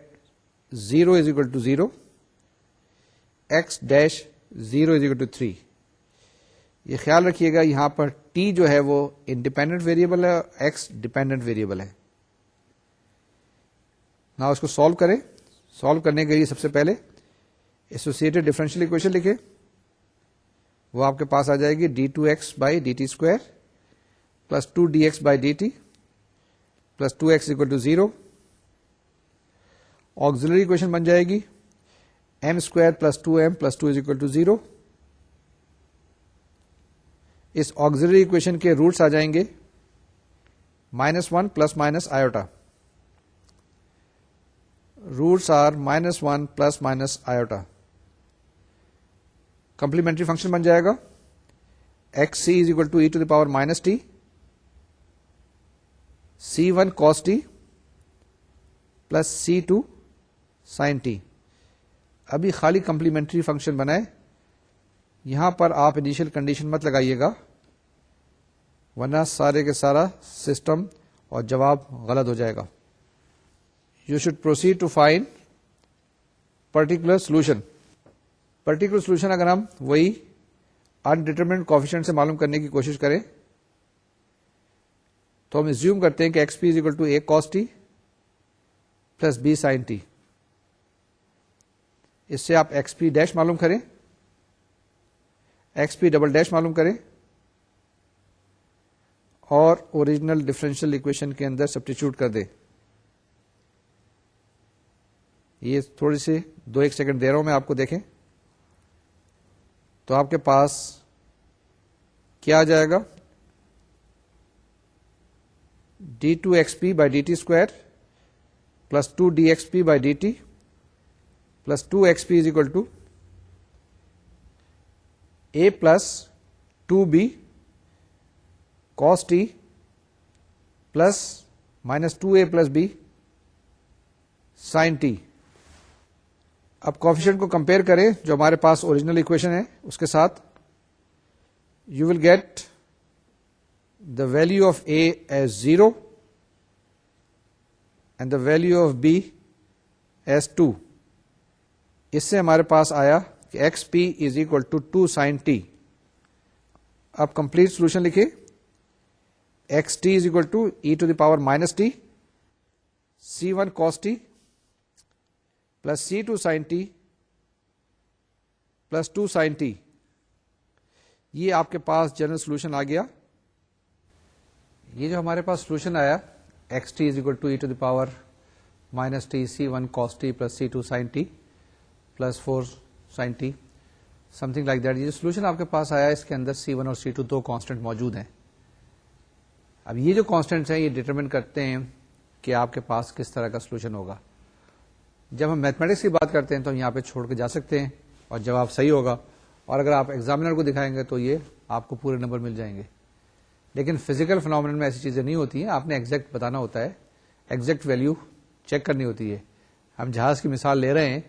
Speaker 1: 0 = 0, x dash 0 = 3. یہ خیال رکھیے گا یہاں پر t جو ہے وہ انڈیپینڈنٹ ویریبل ہے اور x ڈیپینڈنٹ ویریبل ہے. نا اس کو سالو کریں. سالو کرنے کے لیے سب سے پہلے ایسوسیٹڈ ڈفرینشیل ایکویشن لکھیں. وہ آپ کے پاس آ جائے گی d2x/dt² + 2dx/dt + 2x = 0. آکسیلری ایکویشن بن جائے گی m² + 2m + 2 = 0. اس آکسیلری ایکویشن کے روٹس آ جائیں گے -1 ± iota. Roots are -1 ± iota. Complementary function بن جائے گا xc = e⁻−t c1 cos t + c2 sin t. ابھی خالی کمپلیمنٹری فنکشن بنائے, یہاں پر آپ انیشل کنڈیشن مت لگائیے گا ورنہ سارے کے سارا سسٹم اور جواب غلط ہو جائے گا. You should proceed to find particular solution. Particular solution اگر ہم وہی انڈیٹرمنڈ کوفیشنٹ سے معلوم کرنے کی کوشش کریں تو ہم اسیوم کرتے ہیں کہ xp = a cos t + b sin t. اس سے آپ xp ڈیش معلوم کریں, xp ڈبل ڈیش معلوم کریں اور اوریجنل ڈفرینشیل ایکویشن کے اندر سبسٹیچیوٹ کر دیں. یہ تھوڑی سی 2-1 سیکنڈ دے رہا ہوں میں آپ کو, دیکھیں تو آپ کے پاس کیا آ جائے گا d2xp/dt² + 2dxp/dt + 2xp = a + 2b cos t plus -2a plus b sine T. اب کوفیشنٹ کو کمپیئر کریں جو ہمارے پاس اوریجنل اکویشن ہے اس کے ساتھ. You will get the value of a is 0 and the value of b is 2. اس سے ہمارے پاس آیا کہ x P is equal to 2 sine T. اب کمپلیٹ سولوشن لکھے. X T is equal to E to the power minus t C1 cos t plus C2 sine t plus 2 sine t. یہ آپ کے پاس جنرل سولوشن آ گیا. یہ جو ہمارے پاس سولوشن آیا x T is equal to E to the power minus t C1 cos t plus C2 sine t plus 4 sine t something like that. یہ جو سولوشن آپ کے پاس آیا اس کے اندر C1 اور C2 دو کانسٹنٹ موجود ہیں. اب یہ جو کانسٹنٹس ہیں یہ ڈیٹرمن کرتے ہیں کہ آپ کے پاس کس طرح کا سولوشن ہوگا. جب ہم میتھمیٹکس کی بات کرتے ہیں تو ہم یہاں پہ چھوڑ کے جا سکتے ہیں اور جواب صحیح ہوگا, اور اگر آپ ایگزامینر کو دکھائیں گے تو یہ آپ کو پورے نمبر مل جائیں گے. لیکن فزیکل فنومینن میں ایسی چیزیں نہیں ہوتی ہیں. آپ نے ایگزیکٹ بتانا ہوتا ہے, ایگزیکٹ ویلیو چیک کرنی ہوتی ہے. ہم جہاز کی مثال لے رہے ہیں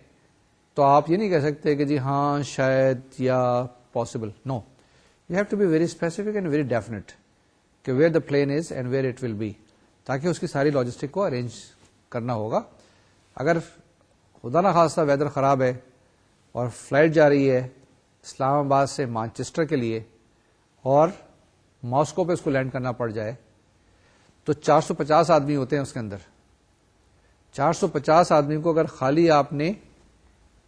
Speaker 1: تو آپ یہ نہیں کہہ سکتے کہ جی ہاں شاید یا possible. No, you have to be very specific and very definite کہ where the plane is and where it will be, تاکہ اس کی ساری لاجسٹک کو ارینج کرنا ہوگا. اگر خدا نہ خواستہ ویدر خراب ہے اور فلائٹ جا رہی ہے اسلام آباد سے مانچسٹر کے لیے اور ماسکو پہ اس کو لینڈ کرنا پڑ جائے تو 450 آدمی ہوتے ہیں اس کے اندر. 450 آدمی کو اگر خالی آپ نے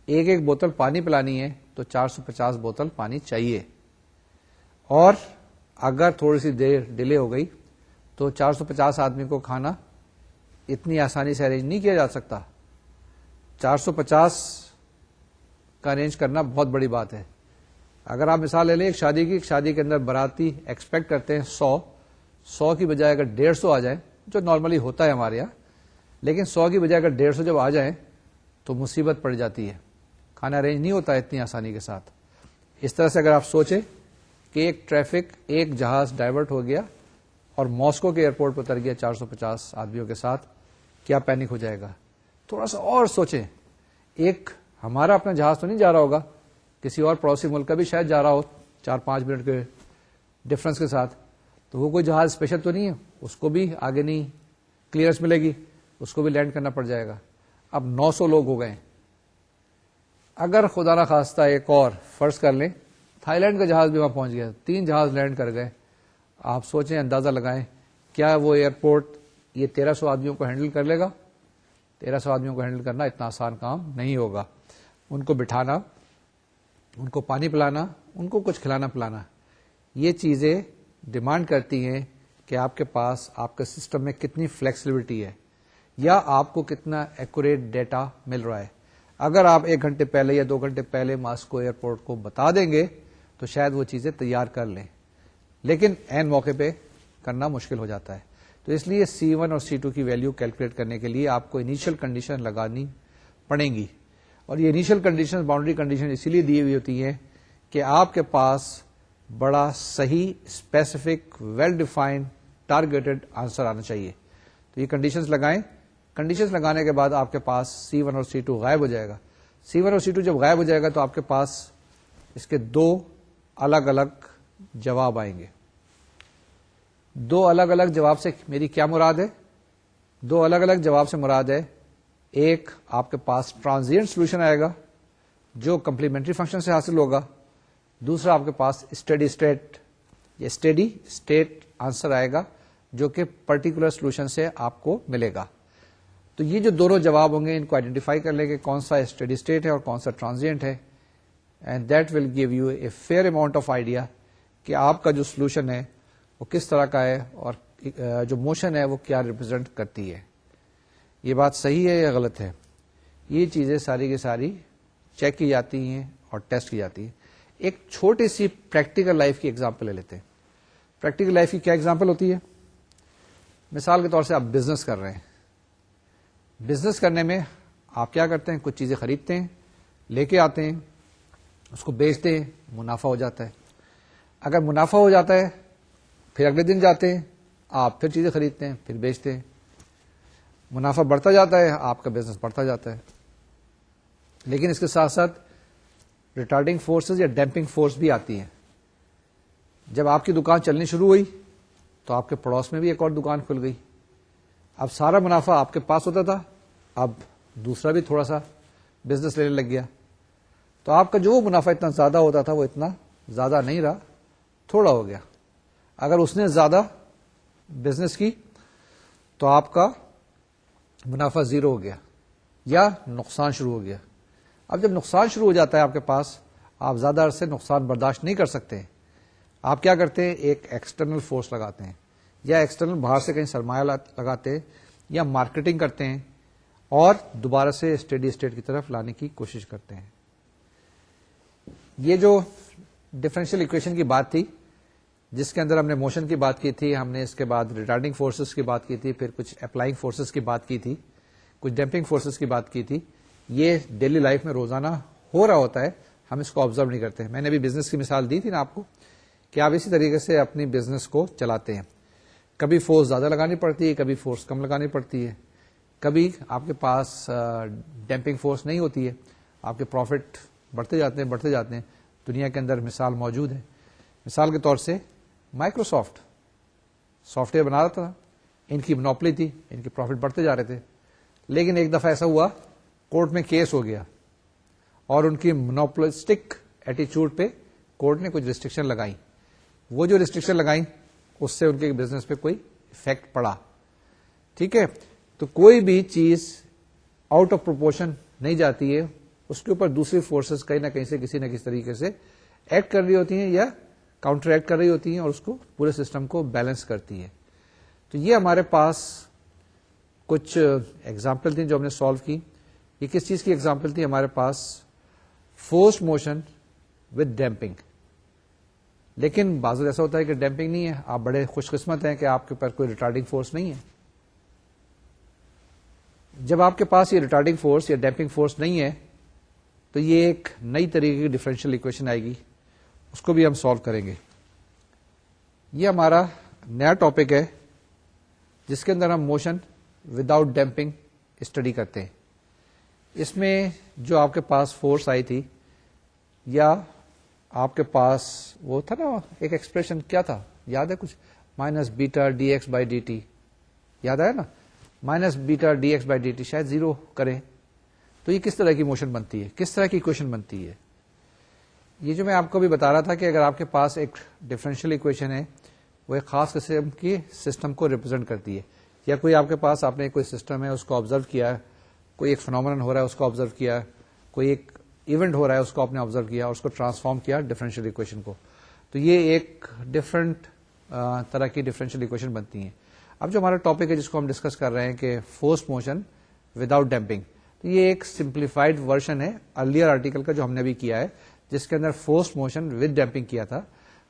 Speaker 1: ایک ایک بوتل پانی پلانی ہے تو 450 بوتل پانی چاہیے. اور اگر تھوڑی سی دیر ڈیلے ہو گئی تو 450 آدمی کو کھانا اتنی آسانی سے ارینج نہیں کیا جا سکتا. 450 کا ارینج کرنا بہت بڑی بات ہے. اگر آپ مثال لے لیں ایک شادی کے اندر باراتی ایکسپیکٹ کرتے ہیں 100 کی بجائے اگر 150 آ جائیں, جو نارملی ہوتا ہے ہمارے یہاں, لیکن 100 کی بجائے اگر 150 جب آ جائیں تو مصیبت پڑ جاتی ہے. کھانا ارینج نہیں ہوتا اتنی آسانی کے ساتھ. اس طرح سے اگر آپ سوچیں کہ ایک ٹریفک ایک جہاز ڈائیورٹ ہو گیا اور ماسکو کے ایئرپورٹ پر اتر گیا 450 آدمیوں کے ساتھ, کیا پینک ہو جائے گا. تھوڑا سا اور سوچیں, ایک ہمارا اپنا جہاز تو نہیں جا رہا ہوگا, کسی اور پڑوسی ملک کا بھی شاید جا رہا ہو 4-5 منٹ کے ڈفرنس کے ساتھ, تو وہ کوئی جہاز اسپیشل تو نہیں ہے, اس کو بھی آگے نہیں کلیئرنس ملے گی, اس کو بھی لینڈ کرنا پڑ جائے گا. اب 900 لوگ ہو گئے. اگر خدا نہ خواستہ ایک اور فرض کر لیں تھائی لینڈ کا جہاز بھی وہاں پہنچ گیا, 3 جہاز لینڈ کر گئے, آپ سوچیں اندازہ لگائیں کیا وہ ایئرپورٹ یہ 1300 آدمیوں کو ہینڈل کر لے گا. 1300 آدمیوں کو ہینڈل کرنا اتنا آسان کام نہیں ہوگا. ان کو بٹھانا, ان کو پانی پلانا, ان کو کچھ کھلانا پلانا, یہ چیزیں ڈیمانڈ کرتی ہیں کہ آپ کے پاس آپ کے سسٹم میں کتنی فلیکسیبلٹی ہے یا آپ کو کتنا ایکوریٹ ڈیٹا مل رہا ہے. اگر آپ 1 گھنٹے پہلے یا 2 گھنٹے پہلے ماسکو ایئرپورٹ کو بتا دیں گے تو شاید وہ چیزیں تیار کر لیں, لیکن عین موقع پہ کرنا مشکل ہو جاتا ہے. تو اس لیے C1 اور C2 کی ویلیو کیلکولیٹ کرنے کے لیے آپ کو انیشیل کنڈیشن لگانی پڑیں گی. اور یہ انیشیل کنڈیشن باؤنڈری کنڈیشن اسی لیے دی ہوئی ہوتی ہیں کہ آپ کے پاس بڑا صحیح specific well defined targeted answer آنا چاہیے. تو یہ کنڈیشنز لگائیں. کنڈیشنز لگانے کے بعد آپ کے پاس C1 اور C2 غائب ہو جائے گا. C1 اور C2 جب غائب ہو جائے گا تو آپ کے پاس اس کے 2 الگ الگ جواب آئیں گے. 2 الگ الگ جواب سے میری کیا مراد ہے؟ 2 الگ الگ جواب سے مراد ہے, ایک آپ کے پاس ٹرانزینٹ سولوشن آئے گا جو کمپلیمنٹری فنکشن سے حاصل ہوگا, دوسرا آپ کے پاس اسٹیڈی اسٹیٹ آنسر آئے گا جو کہ پرٹیکولر سولوشن سے آپ کو ملے گا. تو یہ جو دونوں جواب ہوں گے ان کو آئیڈینٹیفائی کر لیں کہ کون سا اسٹیڈی اسٹیٹ ہے اور کون سا ٹرانزینٹ ہے, and that will give you a fair amount of idea کہ آپ کا جو سولوشن ہے وہ کس طرح کا ہے اور جو موشن ہے وہ کیا ریپرزینٹ کرتی ہے. یہ بات صحیح ہے یا غلط ہے؟ یہ چیزیں ساری کی ساری چیک کی جاتی ہیں اور ٹیسٹ کی جاتی ہیں. ایک چھوٹی سی پریکٹیکل لائف کی ایگزامپل لے لیتے ہیں. پریکٹیکل لائف کی کیا ایگزامپل ہوتی ہے؟ مثال کے طور سے آپ بزنس کر رہے ہیں. بزنس کرنے میں آپ کیا کرتے ہیں؟ کچھ چیزیں خریدتے ہیں, لے کے آتے ہیں, اس کو بیچتے ہیں, منافع ہو جاتا ہے. اگر منافع ہو جاتا ہے پھر اگلے دن جاتے ہیں آپ پھر چیزیں خریدتے ہیں، پھر بیچتے ہیں، منافع بڑھتا جاتا ہے، آپ کا بزنس بڑھتا جاتا ہے. لیکن اس کے ساتھ ساتھ ریٹارڈنگ فورسز یا ڈیمپنگ فورس بھی آتی ہیں. جب آپ کی دکان چلنی شروع ہوئی تو آپ کے پڑوس میں بھی ایک اور دکان کھل گئی. اب سارا منافع آپ کے پاس ہوتا تھا، اب دوسرا بھی تھوڑا سا بزنس لینے لگ گیا. تو آپ کا جو منافع اتنا زیادہ ہوتا تھا وہ اتنا زیادہ نہیں رہا، تھوڑا ہو گیا. اگر اس نے زیادہ بزنس کی تو آپ کا منافع زیرو ہو گیا یا نقصان شروع ہو گیا. اب جب نقصان شروع ہو جاتا ہے آپ کے پاس، آپ زیادہ عرصے نقصان برداشت نہیں کر سکتے. آپ کیا کرتے ہیں؟ ایک ایکسٹرنل فورس لگاتے ہیں، یا ایکسٹرنل باہر سے کہیں سرمایہ لگاتے ہیں، یا مارکیٹنگ کرتے ہیں اور دوبارہ سے اسٹیڈی اسٹیٹ کی طرف لانے کی کوشش کرتے ہیں. یہ جو ڈفرینشیل اکویشن کی بات تھی، جس کے اندر ہم نے موشن کی بات کی تھی، ہم نے اس کے بعد ریٹارڈنگ فورسز کی بات کی تھی، پھر کچھ اپلائنگ فورسز کی بات کی تھی، کچھ ڈیمپنگ فورسز کی بات کی تھی. یہ ڈیلی لائف میں روزانہ ہو رہا ہوتا ہے، ہم اس کو آبزرو نہیں کرتے. میں نے ابھی بزنس کی مثال دی تھی نا آپ کو، کہ آپ اسی طریقے سے اپنی بزنس کو چلاتے ہیں. کبھی فورس زیادہ لگانی پڑتی ہے، کبھی فورس کم لگانی پڑتی ہے، کبھی آپ کے پاس ڈیمپنگ فورس نہیں ہوتی ہے، آپ کے پروفٹ بڑھتے جاتے ہیں. دنیا کے اندر مثال موجود ہے. مثال کے طور سے مائکروسافٹ سافٹ ویئر بنا رہا تھا، ان کی مونوپلی تھی، ان کے پروفٹ بڑھتے جا رہے تھے. لیکن ایک دفعہ ایسا ہوا، کورٹ میں کیس ہو گیا اور ان کی مونوپولسٹک ایٹیچیوڈ پہ کورٹ نے کچھ ریسٹرکشن لگائی. وہ جو ریسٹرکشن لگائیں اس سے ان کے بزنس پہ کوئی افیکٹ پڑا. ٹھیک ہے، تو کوئی بھی چیز آؤٹ آف پروپورشن نہیں جاتی ہے، اس کے اوپر دوسری فورسز کہیں نہ کہیں سے کسی نہ کسی طریقے سے ایکٹ کر رہی ہوتی ہیں یا کاؤنٹر ایکٹ کر رہی ہوتی ہیں اور اس کو پورے سسٹم کو بیلنس کرتی ہے. تو یہ ہمارے پاس کچھ ایگزامپل تھیں جو ہم نے سالو کی. یہ کس چیز کی ایگزامپل تھی؟ ہمارے پاس فورس موشن وتھ ڈیمپنگ. لیکن بعض ایسا ہوتا ہے کہ ڈیمپنگ نہیں ہے، آپ بڑے خوش قسمت ہیں کہ آپ کے پاس کوئی ریٹارڈنگ فورس نہیں ہے. جب آپ کے پاس یہ ریٹارڈنگ فورس یا ڈیمپنگ فورس نہیں ہے تو یہ ایک نئی طریقے کی ڈفرینشیل اکویشن آئے گی، اس کو بھی ہم سالو کریں گے. یہ ہمارا نیا ٹاپک ہے جس کے اندر ہم موشن وداؤٹ ڈیمپنگ اسٹڈی کرتے ہیں. اس میں جو آپ کے پاس فورس آئی تھی، یا آپ کے پاس وہ تھا نا ایک ایکسپریشن، کیا تھا یاد ہے کچھ؟ Minus beta d x by D T, یاد آیا نا؟ Minus beta d x by D T شاید زیرو کریں تو یہ کس طرح کی موشن بنتی ہے، کس طرح کی اکویشن بنتی ہے. یہ جو میں آپ کو بھی بتا رہا تھا کہ اگر آپ کے پاس ایک ڈفرینشیل اکویشن ہے، وہ ایک خاص قسم کی سسٹم کو ریپرزینٹ کرتی ہے. یا کوئی آپ کے پاس آپ نے کوئی سسٹم ہے، اس کو آبزرو کیا ہے، کوئی ایک فنومینن ہو رہا ہے اس کو آبزرو کیا ہے، کوئی ایک ایونٹ ہو رہا ہے اس کو آپ نے آبزرو کیا اور اس کو ٹرانسفارم کیا ڈفرینشیل اکویشن کو. تو یہ ایک ڈفرنٹ طرح کی ڈفرینشیل اکویشن بنتی ہیں. اب جو ہمارا ٹاپک ہے جس کو ہم ڈسکس کر رہے ہیں کہ فورس موشن وداؤٹ ڈیمپنگ، تو یہ ایک سمپلیفائڈ ورژن ہے ارلیئر آرٹیکل کا جو ہم نے ابھی کیا ہے، جس کے اندر فورس موشن ود ڈیمپنگ کیا تھا.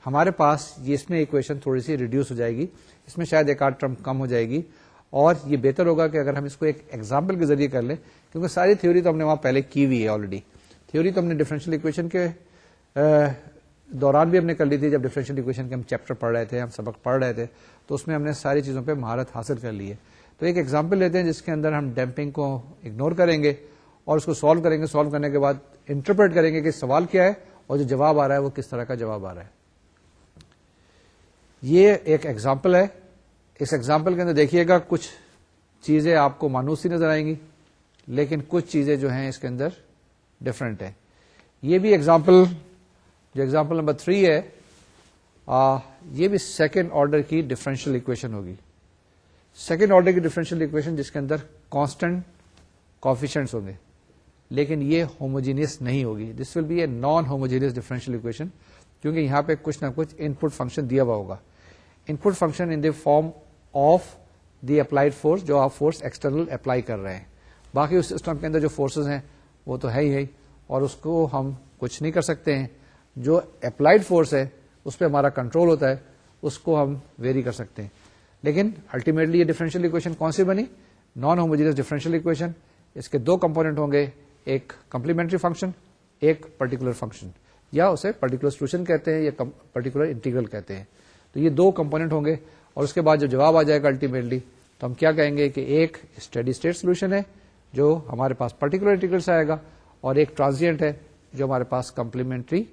Speaker 1: ہمارے پاس یہ اس میں اکویشن تھوڑی سی ریڈیوس ہو جائے گی، اس میں شاید ایک آدھ ٹرم کم ہو جائے گی، اور یہ بہتر ہوگا کہ اگر ہم اس کو ایک ایگزامپل کے ذریعے کر لیں، کیونکہ ساری تھیوری تو ہم نے وہاں پہلے کی ہوئی ہے آلریڈی. تھیوری تو ہم نے ڈفرینشیل اکویشن کے دوران بھی ہم نے کر لی تھی، جب ڈفرینشیل اکویشن کے ہم چیپٹر پڑھ رہے تھے، ہم سبق پڑھ رہے تھے، تو اس میں ہم نے ساری چیزوں پہ مہارت حاصل کر لی ہے. تو ایک ایگزامپل لیتے ہیں جس کے اندر ہم ڈیمپنگ کو اگنور کریں گے اور اس کو سالو کریں گے. سالو کرنے کے بعد انٹرپریٹ کریں گے کہ سوال کیا ہے اور جو جواب آ رہا ہے وہ کس طرح کا جواب آ رہا ہے. یہ ایک ایگزامپل ہے. اس ایگزامپل کے اندر دیکھیے گا کچھ چیزیں آپ کو مانوس سی نظر آئیں گی، لیکن کچھ چیزیں جو ہیں اس کے اندر ڈفرینٹ ہے. یہ بھی ایگزامپل جو ایگزامپل نمبر 3 ہے، یہ بھی سیکنڈ آرڈر کی ڈفرینشیل اکویشن ہوگی. سیکنڈ آرڈر کی ڈفرینشیل اکویشن جس کے اندر کانسٹنٹ کوفیشنٹس ہوں گے، لیکن یہ ہوموجینئس نہیں ہوگی. This will be a non homogeneous differential equation, کیونکہ یہاں پہ کچھ نہ کچھ ان پٹ فنکشن دیا ہوا ہوگا. Input function in the form of the applied force, جو آپ فورس ایکسٹرنل اپلائی کر رہے ہیں. باقی اس سسٹم کے اندر جو فورسز ہیں وہ تو ہے ہی اور اس کو ہم کچھ نہیں کر سکتے ہیں. جو اپلائڈ فورس ہے اس پہ ہمارا کنٹرول ہوتا ہے، اس کو ہم ویری کر سکتے ہیں. لیکن الٹیمیٹلی یہ ڈفرینشیل اکویشن کون سی بنی؟ Non homogeneous differential equation. اس کے دو کمپوننٹ ہوں گے، ایک کمپلیمنٹری فنکشن، ایک پرٹیکولر فنکشن، یا اسے پرٹیکولر سولوشن کہتے ہیں یا پرٹیکولر انٹیگرل کہتے ہیں. تو یہ دو کمپوننٹ ہوں گے اور اس کے بعد جو جواب آ جائے گا الٹیمیٹلی تو ہم کیا کہیں گے کہ ایک اسٹیڈی اسٹیٹ سولوشن ہے جو ہمارے پاس پرٹیکولر انٹیگرل سے آئے گا, اور ایک ٹرانزینٹ ہے جو ہمارے پاس کمپلیمنٹری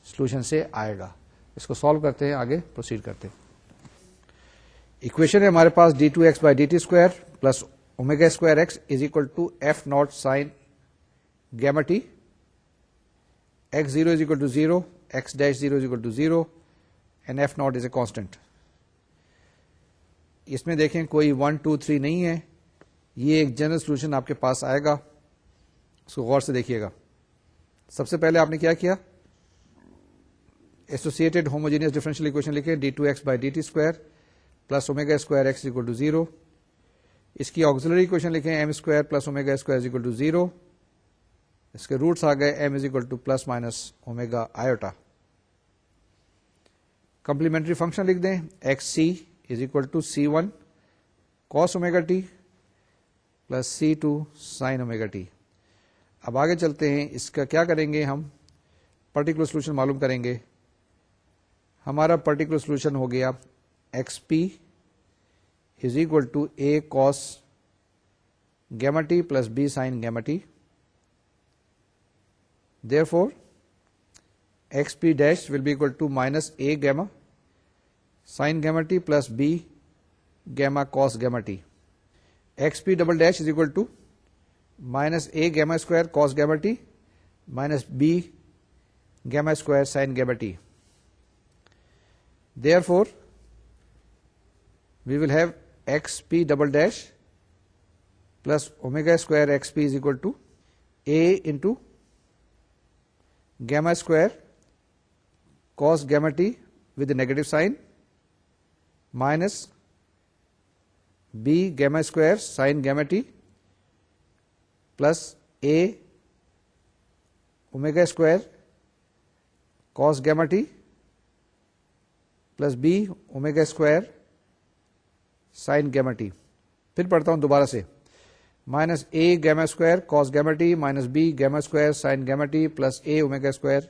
Speaker 1: سولوشن سے آئے گا. اس کو سالو کرتے ہیں, آگے پروسیڈ کرتے ہیں. اکویشن ہے ہمارے پاس d2x/dt² plus ω²x is equal to F not sine gamma T, x0 is equal to 0, x'0 is equal to 0 and F not is a constant. اس میں دیکھیں کوئی 1 2 3 نہیں ہے, یہ ایک جنرل سولوشن آپ کے پاس آئے گا. اس کو غور سے دیکھیے گا. سب سے پہلے آپ نے کیا کیا, ایسوسیٹڈ ہوموجینئس ڈفرینشیل اکویشن لکھے d2x/dt² plus ω²x equal to 0. اس کی آکسیلری اکویشن لکھیں m² پلس ω² اکول ٹو 0. اس کے روٹس آ گئے m is equal to plus minus omega iota. Complementary function لکھ دیں xc is equal to c1 cos ω t plus c2 sin ω t. اب آگے چلتے ہیں, اس کا کیا کریں گے, ہم پرٹیکولر سولوشن معلوم کریں گے. ہمارا پرٹیکولر سولوشن ہو گیا xp is equal to a cos gamma t plus b sin gamma t. Therefore, xp dash will be equal to minus a gamma sin gamma t plus b gamma cos gamma t. xp double dash is equal to minus a gamma square cos gamma t minus b gamma square sin gamma t. Therefore, we will have xp double dash plus omega square xp is equal to a into gamma square cos gamma t with the negative sign minus b gamma square sin gamma t plus a omega square cos gamma t plus b omega square sin gamma t. پھر پڑھتا ہوں دوبارہ سے, minus A gamma square cos gamma T minus B gamma square sine gamma T plus A omega square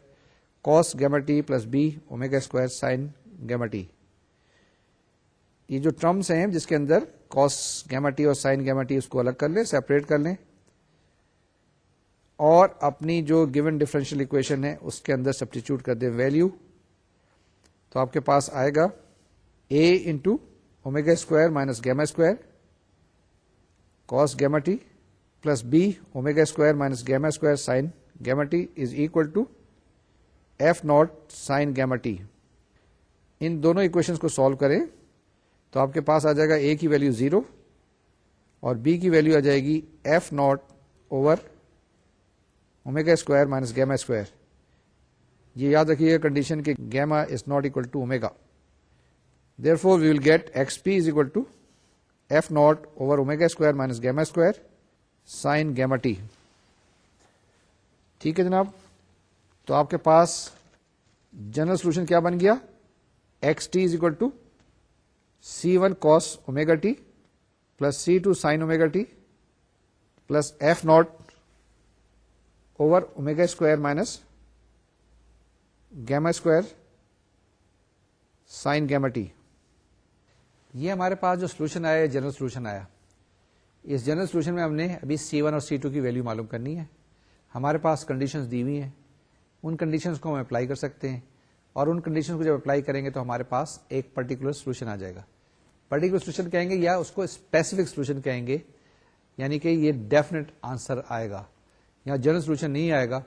Speaker 1: cos gamma T plus B omega square sine gamma T. یہ جو ٹرمز ہیں جس کے اندر کاس گیما ٹی اور سائن گیما ٹی, اس کو الگ کر لیں, سیپریٹ کر لیں, اور اپنی جو گیون ڈفرینشیل اکویشن ہے اس کے اندر سبسٹیچیوٹ کر دیں ویلیو. تو آپ کے پاس آئے گا A into omega square minus gamma square cos gamma t plus b omega square minus gamma square sin gamma t is equal to f naught sin gamma t. ان دونوں ایکویشنز کو سالو کریں تو آپ کے پاس آ جائے گا a کی ویلیو 0 اور b کی ویلیو آ جائے گی f naught over omega square minus gamma square. یہ یاد رکھیے کنڈیشن کہ gamma is not equal to omega. Therefore we will get xp is equal to f naught over omega square minus gamma square sin gamma t. ٹھیک ہے جناب, تو آپ کے پاس جنرل سولوشن کیا بن گیا, x T is equal to c1 cos omega t plus c2 sin omega t plus f naught over omega square minus gamma square sin gamma t. یہ ہمارے پاس جو سولوشن آیا جنرل سولوشن آیا. اس جنرل سولوشن میں ہم نے ابھی C1 اور C2 کی ویلیو معلوم کرنی ہے. ہمارے پاس کنڈیشنز دی ہوئی ہیں, ان کنڈیشنز کو ہم اپلائی کر سکتے ہیں, اور ان کنڈیشنز کو جب اپلائی کریں گے تو ہمارے پاس ایک پرٹیکولر سولوشن آ جائے گا. پرٹیکولر سولوشن کہیں گے یا اس کو اسپیسیفک سولوشن کہیں گے, یعنی کہ یہ ڈیفینیٹ آنسر آئے گا. یہاں جنرل سولوشن نہیں آئے گا.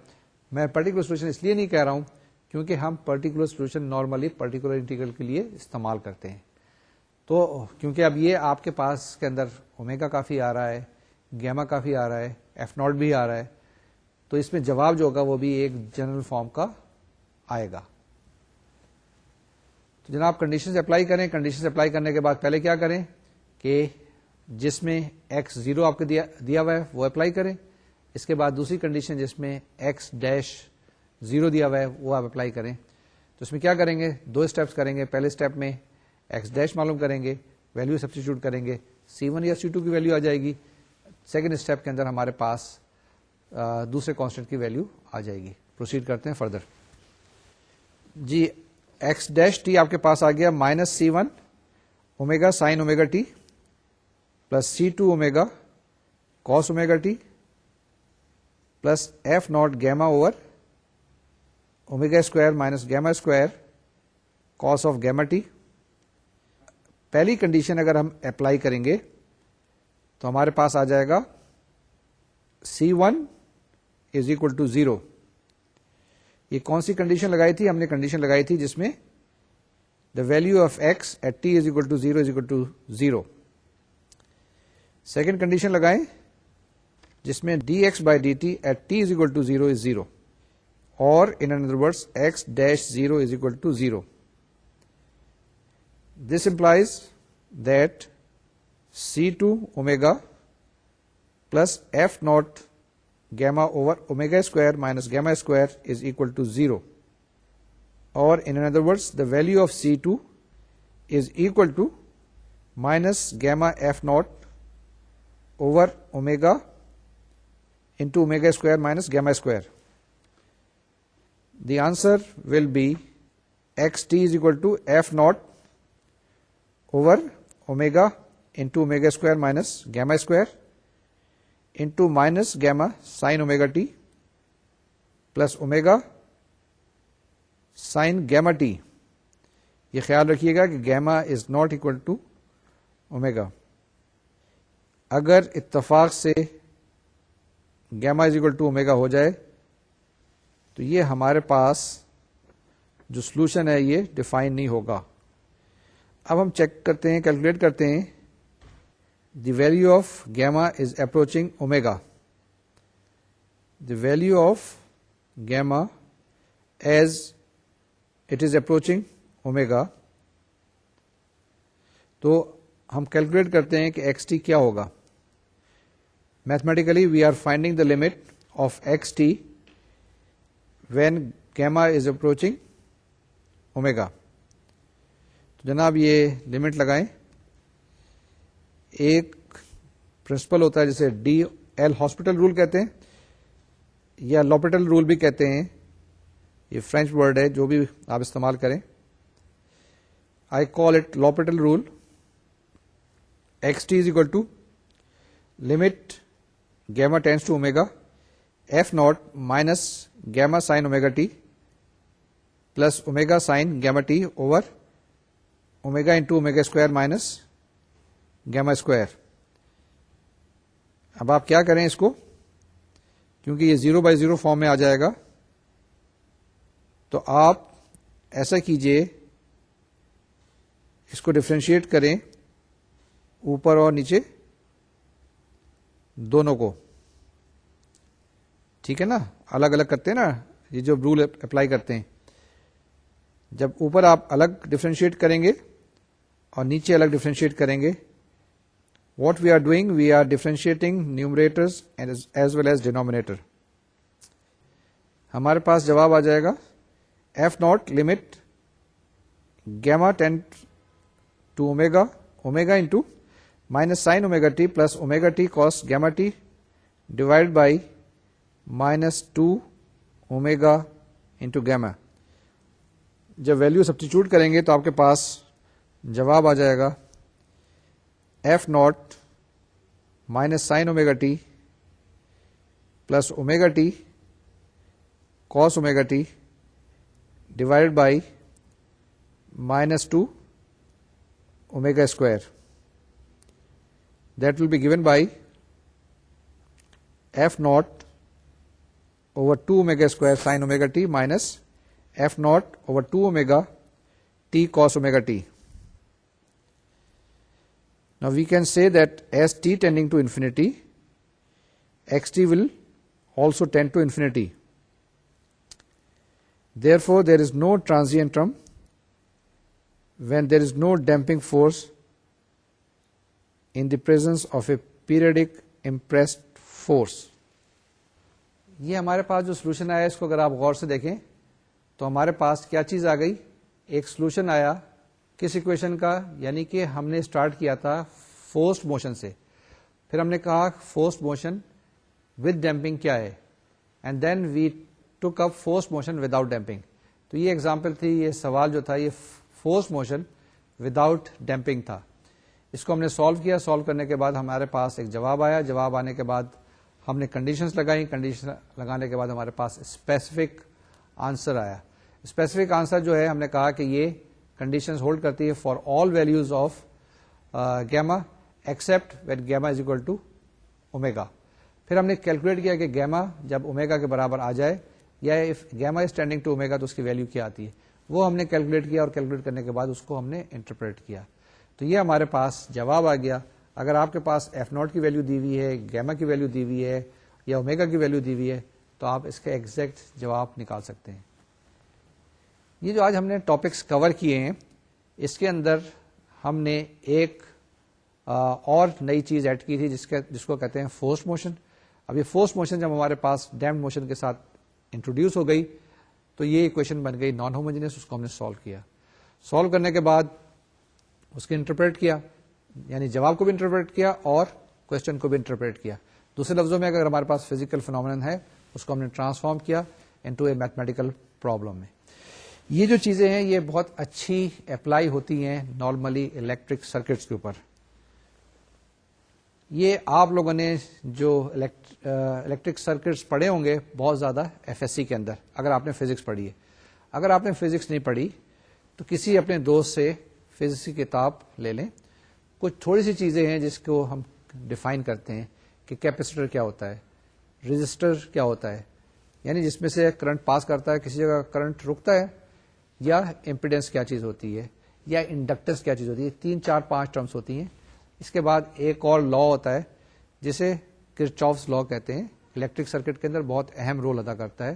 Speaker 1: میں پرٹیکولر سولوشن اس لیے نہیں کہہ رہا ہوں کیونکہ ہم particular solution normally particular integral کے لیے استعمال کرتے ہیں. تو کیونکہ اب یہ آپ کے پاس کے اندر اومیگا کافی آ رہا ہے, گیما کافی آ رہا ہے, ایف ناٹ بھی آ رہا ہے, تو اس میں جواب جو ہوگا وہ بھی ایک جنرل فارم کا آئے گا. تو جناب کنڈیشنز اپلائی کریں. کنڈیشنز اپلائی کرنے کے بعد پہلے کیا کریں کہ جس میں ایکس 0 آپ کو دیا ہوا ہے وہ اپلائی کریں. اس کے بعد دوسری کنڈیشن جس میں ایکس ڈیش 0 دیا ہوا ہے وہ آپ اپلائی کریں. تو اس میں کیا کریں گے, 2 اسٹیپس کریں گے. پہلے اسٹیپ میں ایکس ڈیش معلوم کریں گے, ویلیو سبسٹیچیوٹ کریں گے, C1 یا C2 کی ویلیو آ جائے گی. سیکنڈ اسٹیپ کے اندر ہمارے پاس دوسرے کانسٹنٹ کی ویلیو آ جائے گی. پروسیڈ کرتے ہیں فردر. جی ایکس ڈیش ٹی آپ کے پاس آ گیا -C1 omega sin omega t plus C2 omega cos omega t plus f naught gamma over omega square minus gamma square cos of gamma t. پہلی کنڈیشن اگر ہم اپلائی کریں گے تو ہمارے پاس آ جائے گا C1 از اکول ٹو 0. یہ کون سی کنڈیشن لگائی تھی؟ ہم نے کنڈیشن لگائی تھی جس میں the value of x at t is equal to 0 is equal to 0. Second condition لگائیں جس میں d x by D t at t is equal to 0 is 0 اور in other words x dash 0 is equal to 0. This implies that C2 omega plus f naught gamma over omega square minus gamma square is equal to 0. Or in other words, the value of C2 is equal to minus gamma f naught over omega into omega square minus gamma square. The answer will be xt is equal to f naught over omega into omega square minus gamma square into minus gamma sin omega t plus omega sin gamma t. یہ خیال رکھیے گا کہ gamma is not equal to omega. اگر اتفاق سے gamma is equal to omega ہو جائے تو یہ ہمارے پاس جو سولوشن ہے یہ ڈیفائن نہیں ہوگا. اب ہم چیک کرتے ہیں، کیلکولیٹ کرتے ہیں. The value of gamma is approaching omega. The value of gamma as it is approaching omega. تو ہم کیلکولیٹ کرتے ہیں کہ ایکس ٹی کیا ہوگا. Mathematically we are finding the limit of x t when gamma is approaching omega. جناب یہ لمٹ لگائیں. ایک پرنسپل ہوتا ہے جسے ڈی ایل ہاسپٹل رول کہتے ہیں یا لوپیٹل رول بھی کہتے ہیں. یہ فرینچ ورڈ ہے، جو بھی آپ استعمال کریں. I call it L'Hopital rule. X T is equal to limit gamma tends to omega F not minus gamma sine omega T plus omega sine gamma T over omega into omega square minus gamma square. اب آپ کیا کریں اس کو، کیونکہ یہ 0/0 فارم میں آ جائے گا تو آپ ایسا کیجئے، اس کو ڈفرینشیٹ کریں اوپر اور نیچے دونوں کو. ٹھیک ہے نا، الگ الگ کرتے ہیں نا، یہ جو رول اپلائی کرتے ہیں. جب اوپر آپ الگ ڈفرینشیٹ کریں گے اور نیچے الگ ڈفرینشیٹ کریں گے، what we are doing, we are differentiating numerators as well as denominator. ہمارے پاس جواب آ جائے گا F not limit gamma tends to omega omega into minus sine omega T plus omega T cos gamma T divide by minus 2 omega into gamma. جب ویلو سبسٹیچیوٹ کریں گے تو آپ کے پاس جواب آ جائے گا F not minus sine omega T plus omega T cos omega T divide by minus 2 omega square. That will be given by F not over 2 omega square sin omega t minus f naught over 2 omega t cos omega t. Now we can say that as t tending to infinity, xt will also tend to infinity. Therefore, there is no transient term when there is no damping force in the presence of a periodic impressed force. یہ ہمارے پاس جو سولوشن آیا اس کو اگر آپ غور سے دیکھیں تو ہمارے پاس کیا چیز آ گئی، ایک سولوشن آیا کس ایکویشن کا، یعنی کہ ہم نے اسٹارٹ کیا تھا فورسڈ موشن سے، پھر ہم نے کہا فورسڈ موشن ود ڈیمپنگ کیا ہے، and then we took up forced motion without damping. تو یہ ایگزامپل تھی، یہ سوال جو تھا یہ فورسڈ موشن وداؤٹ ڈیمپنگ تھا. اس کو ہم نے سالو کیا. سالو کرنے کے بعد ہمارے پاس ایک جواب آیا. جواب آنے کے بعد ہم نے کنڈیشنز لگائی. کنڈیشن لگانے کے بعد ہمارے پاس اسپیسیفک آنسر آیا. اسپیسیفک آنسر جو ہے ہم نے کہا کہ یہ کنڈیشنز ہولڈ کرتی ہے for all values of gamma except when gamma is equal to omega. پھر ہم نے کیلکولیٹ کیا کہ گیما جب اومیگا کے برابر آ جائے یا if gamma is tending to omega تو اس کی ویلیو کیا آتی ہے, وہ ہم نے کیلکولیٹ کیا, اور کیلکولیٹ کرنے کے بعد اس کو ہم نے انٹرپریٹ کیا. تو یہ ہمارے پاس جواب آ گیا. اگر آپ کے پاس ایف ناٹ کی ویلیو دی ہوئی ہے, گیما کی ویلیو دی ہوئی ہے یا اومیگا کی ویلیو دی ہوئی ہے تو آپ اس کا ایگزیکٹ جواب نکال سکتے ہیں. یہ جو آج ہم نے ٹاپکس کور کیے ہیں اس کے اندر ہم نے ایک اور نئی چیز ایڈ کی تھی جس کو کہتے ہیں فورسڈ موشن. اب یہ فورسڈ موشن جب ہمارے پاس ڈیمڈ موشن کے ساتھ انٹروڈیوس ہو گئی تو یہ اکویشن بن گئی نان ہوموجینس. اس کو ہم نے سالو کیا. سالو کرنے کے بعد اس کو انٹرپریٹ کیا, یعنی جواب کو بھی انٹرپریٹ کیا اور کوشچن کو بھی انٹرپریٹ کیا. دوسرے لفظوں میں اگر ہمارے پاس فزیکل فینومینن ہے اس کو ہم نے ٹرانسفارم کیا انٹو اے میتھمیٹیکل پرابلم میں. یہ جو چیزیں ہیں یہ بہت اچھی اپلائی ہوتی ہیں نارملی الیکٹرک سرکٹس کے اوپر. یہ آپ لوگوں نے جو الیکٹرک سرکٹس پڑھے ہوں گے بہت زیادہ ایف ایس سی کے اندر, اگر آپ نے فزکس پڑھی ہے. اگر آپ نے فزکس نہیں پڑھی تو کسی اپنے دوست سے فزکس کی کتاب لے لیں. کچھ تھوڑی سی چیزیں ہیں جس کو ہم ڈیفائن کرتے ہیں کہ کیپیسیٹر کیا ہوتا ہے, رجسٹر کیا ہوتا ہے, یعنی جس میں سے کرنٹ پاس کرتا ہے, کسی جگہ کرنٹ رکتا ہے, یا امپیڈنس کیا چیز ہوتی ہے, یا انڈکٹنس کیا چیز ہوتی ہے. 3 4 5 ٹرمز ہوتی ہیں. اس کے بعد ایک اور لا ہوتا ہے جسے کرچافس لا کہتے ہیں, الیکٹرک سرکٹ کے اندر بہت اہم رول ادا کرتا ہے.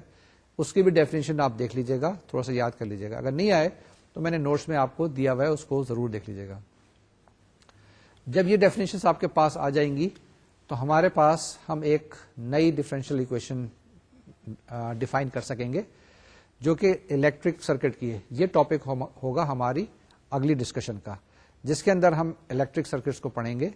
Speaker 1: اس کی بھی ڈیفینیشن آپ دیکھ لیجیے گا, تھوڑا سا یاد کر لیجیے گا. اگر نہیں آئے تو میں نے نوٹس میں آپ کو دیا ہوا ہے, اس کو ضرور دیکھ لیجیے گا. جب یہ ڈیفینیشن آپ کے پاس آ جائیں گی تو ہمارے پاس ہم ایک نئی ڈفرینشیل اکویشن ڈیفائن کر سکیں گے جو کہ الیکٹرک سرکٹ کی ہے. یہ ٹاپک ہوگا ہماری اگلی ڈسکشن کا, جس کے اندر ہم الیکٹرک سرکٹس کو پڑھیں گے,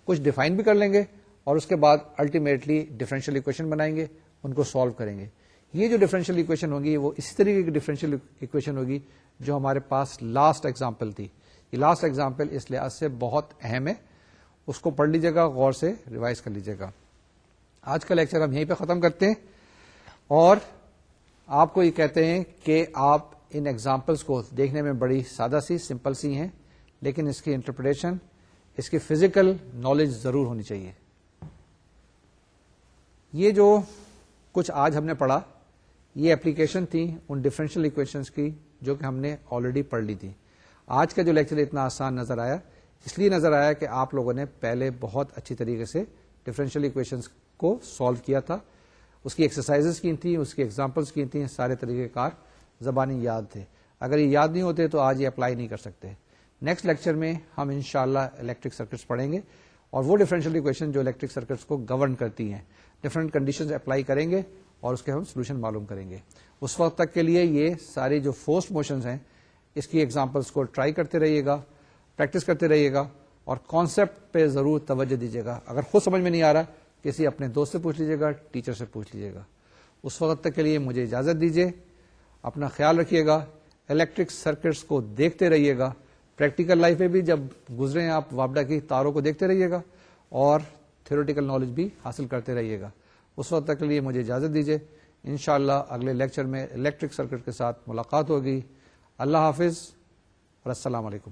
Speaker 1: کچھ ڈیفائن بھی کر لیں گے, اور اس کے بعد الٹیمیٹلی ڈفرینشیل اکویشن بنائیں گے, ان کو سالو کریں گے. یہ جو ڈفرینشیل اکویشن ہوگی وہ اسی طریقے کی ڈفرینشیل اکویشن ہوگی جو ہمارے پاس لاسٹ ایگزامپل تھی. یہ لاسٹ ایگزامپل اس لحاظ سے بہت اہم ہے, اس کو پڑھ لیجیے گا, غور سے ریوائز کر لیجیے گا. آج کا لیکچر ہم یہیں پہ ختم کرتے ہیں, اور آپ کو یہ کہتے ہیں کہ آپ ان ایگزامپلس کو دیکھنے میں بڑی سادہ سی سمپل سی ہیں, لیکن اس کی انٹرپریٹیشن, اس کی فزیکل نالج ضرور ہونی چاہیے. یہ جو کچھ آج ہم نے پڑھا یہ اپلیکیشن تھی ان ڈفرینشیل اکویشنز کی جو کہ ہم نے آلریڈی پڑھ لی تھی. آج کا جو لیکچر اتنا آسان نظر آیا, اس لیے نظر آیا کہ آپ لوگوں نے پہلے بہت اچھی طریقے سے ڈفرینشیل اکویشنز کو سالو کیا تھا, اس کی ایکسرسائزز کی تھیں, اس کی ایگزامپلس کی تھیں, سارے طریقہ کار زبانی یاد تھے. اگر یہ یاد نہیں ہوتے تو آج یہ اپلائی نہیں کر سکتے. نیکسٹ لیکچر میں ہم انشاءاللہ الیکٹرک سرکٹس پڑھیں گے, اور وہ ڈفرینشیل اکویشن جو الیکٹرک سرکٹس کو گورن کرتی ہیں, ڈفرینٹ کنڈیشنز اپلائی کریں گے اور اس کے ہم سولوشن معلوم کریں گے. اس وقت تک کے لیے یہ ساری جو فورسڈ موشنز ہیں اس کی ایگزامپلس کو ٹرائی کرتے رہیے گا, پریکٹس کرتے رہیے گا, اور کانسیپٹ پہ ضرور توجہ دیجیے گا. اگر خود سمجھ میں نہیں آ رہا کسی اپنے دوست سے پوچھ لیجیے گا, ٹیچر سے پوچھ لیجیے گا. اس وقت تک کے لیے مجھے اجازت دیجیے. اپنا خیال رکھیے گا, الیکٹرک سرکٹس کو دیکھتے رہیے گا, پریکٹیکل لائف میں بھی جب گزرے ہیں آپ وابڈا کی تاروں کو دیکھتے رہیے گا, اور تھیوریٹیکل نالج بھی حاصل کرتے رہیے گا. اس وقت تک کے لیے مجھے اجازت دیجیے. انشاءاللہ اگلے لیکچر میں الیکٹرک سرکٹ کے ساتھ ملاقات ہوگی. اللہ حافظ اور السلام علیکم.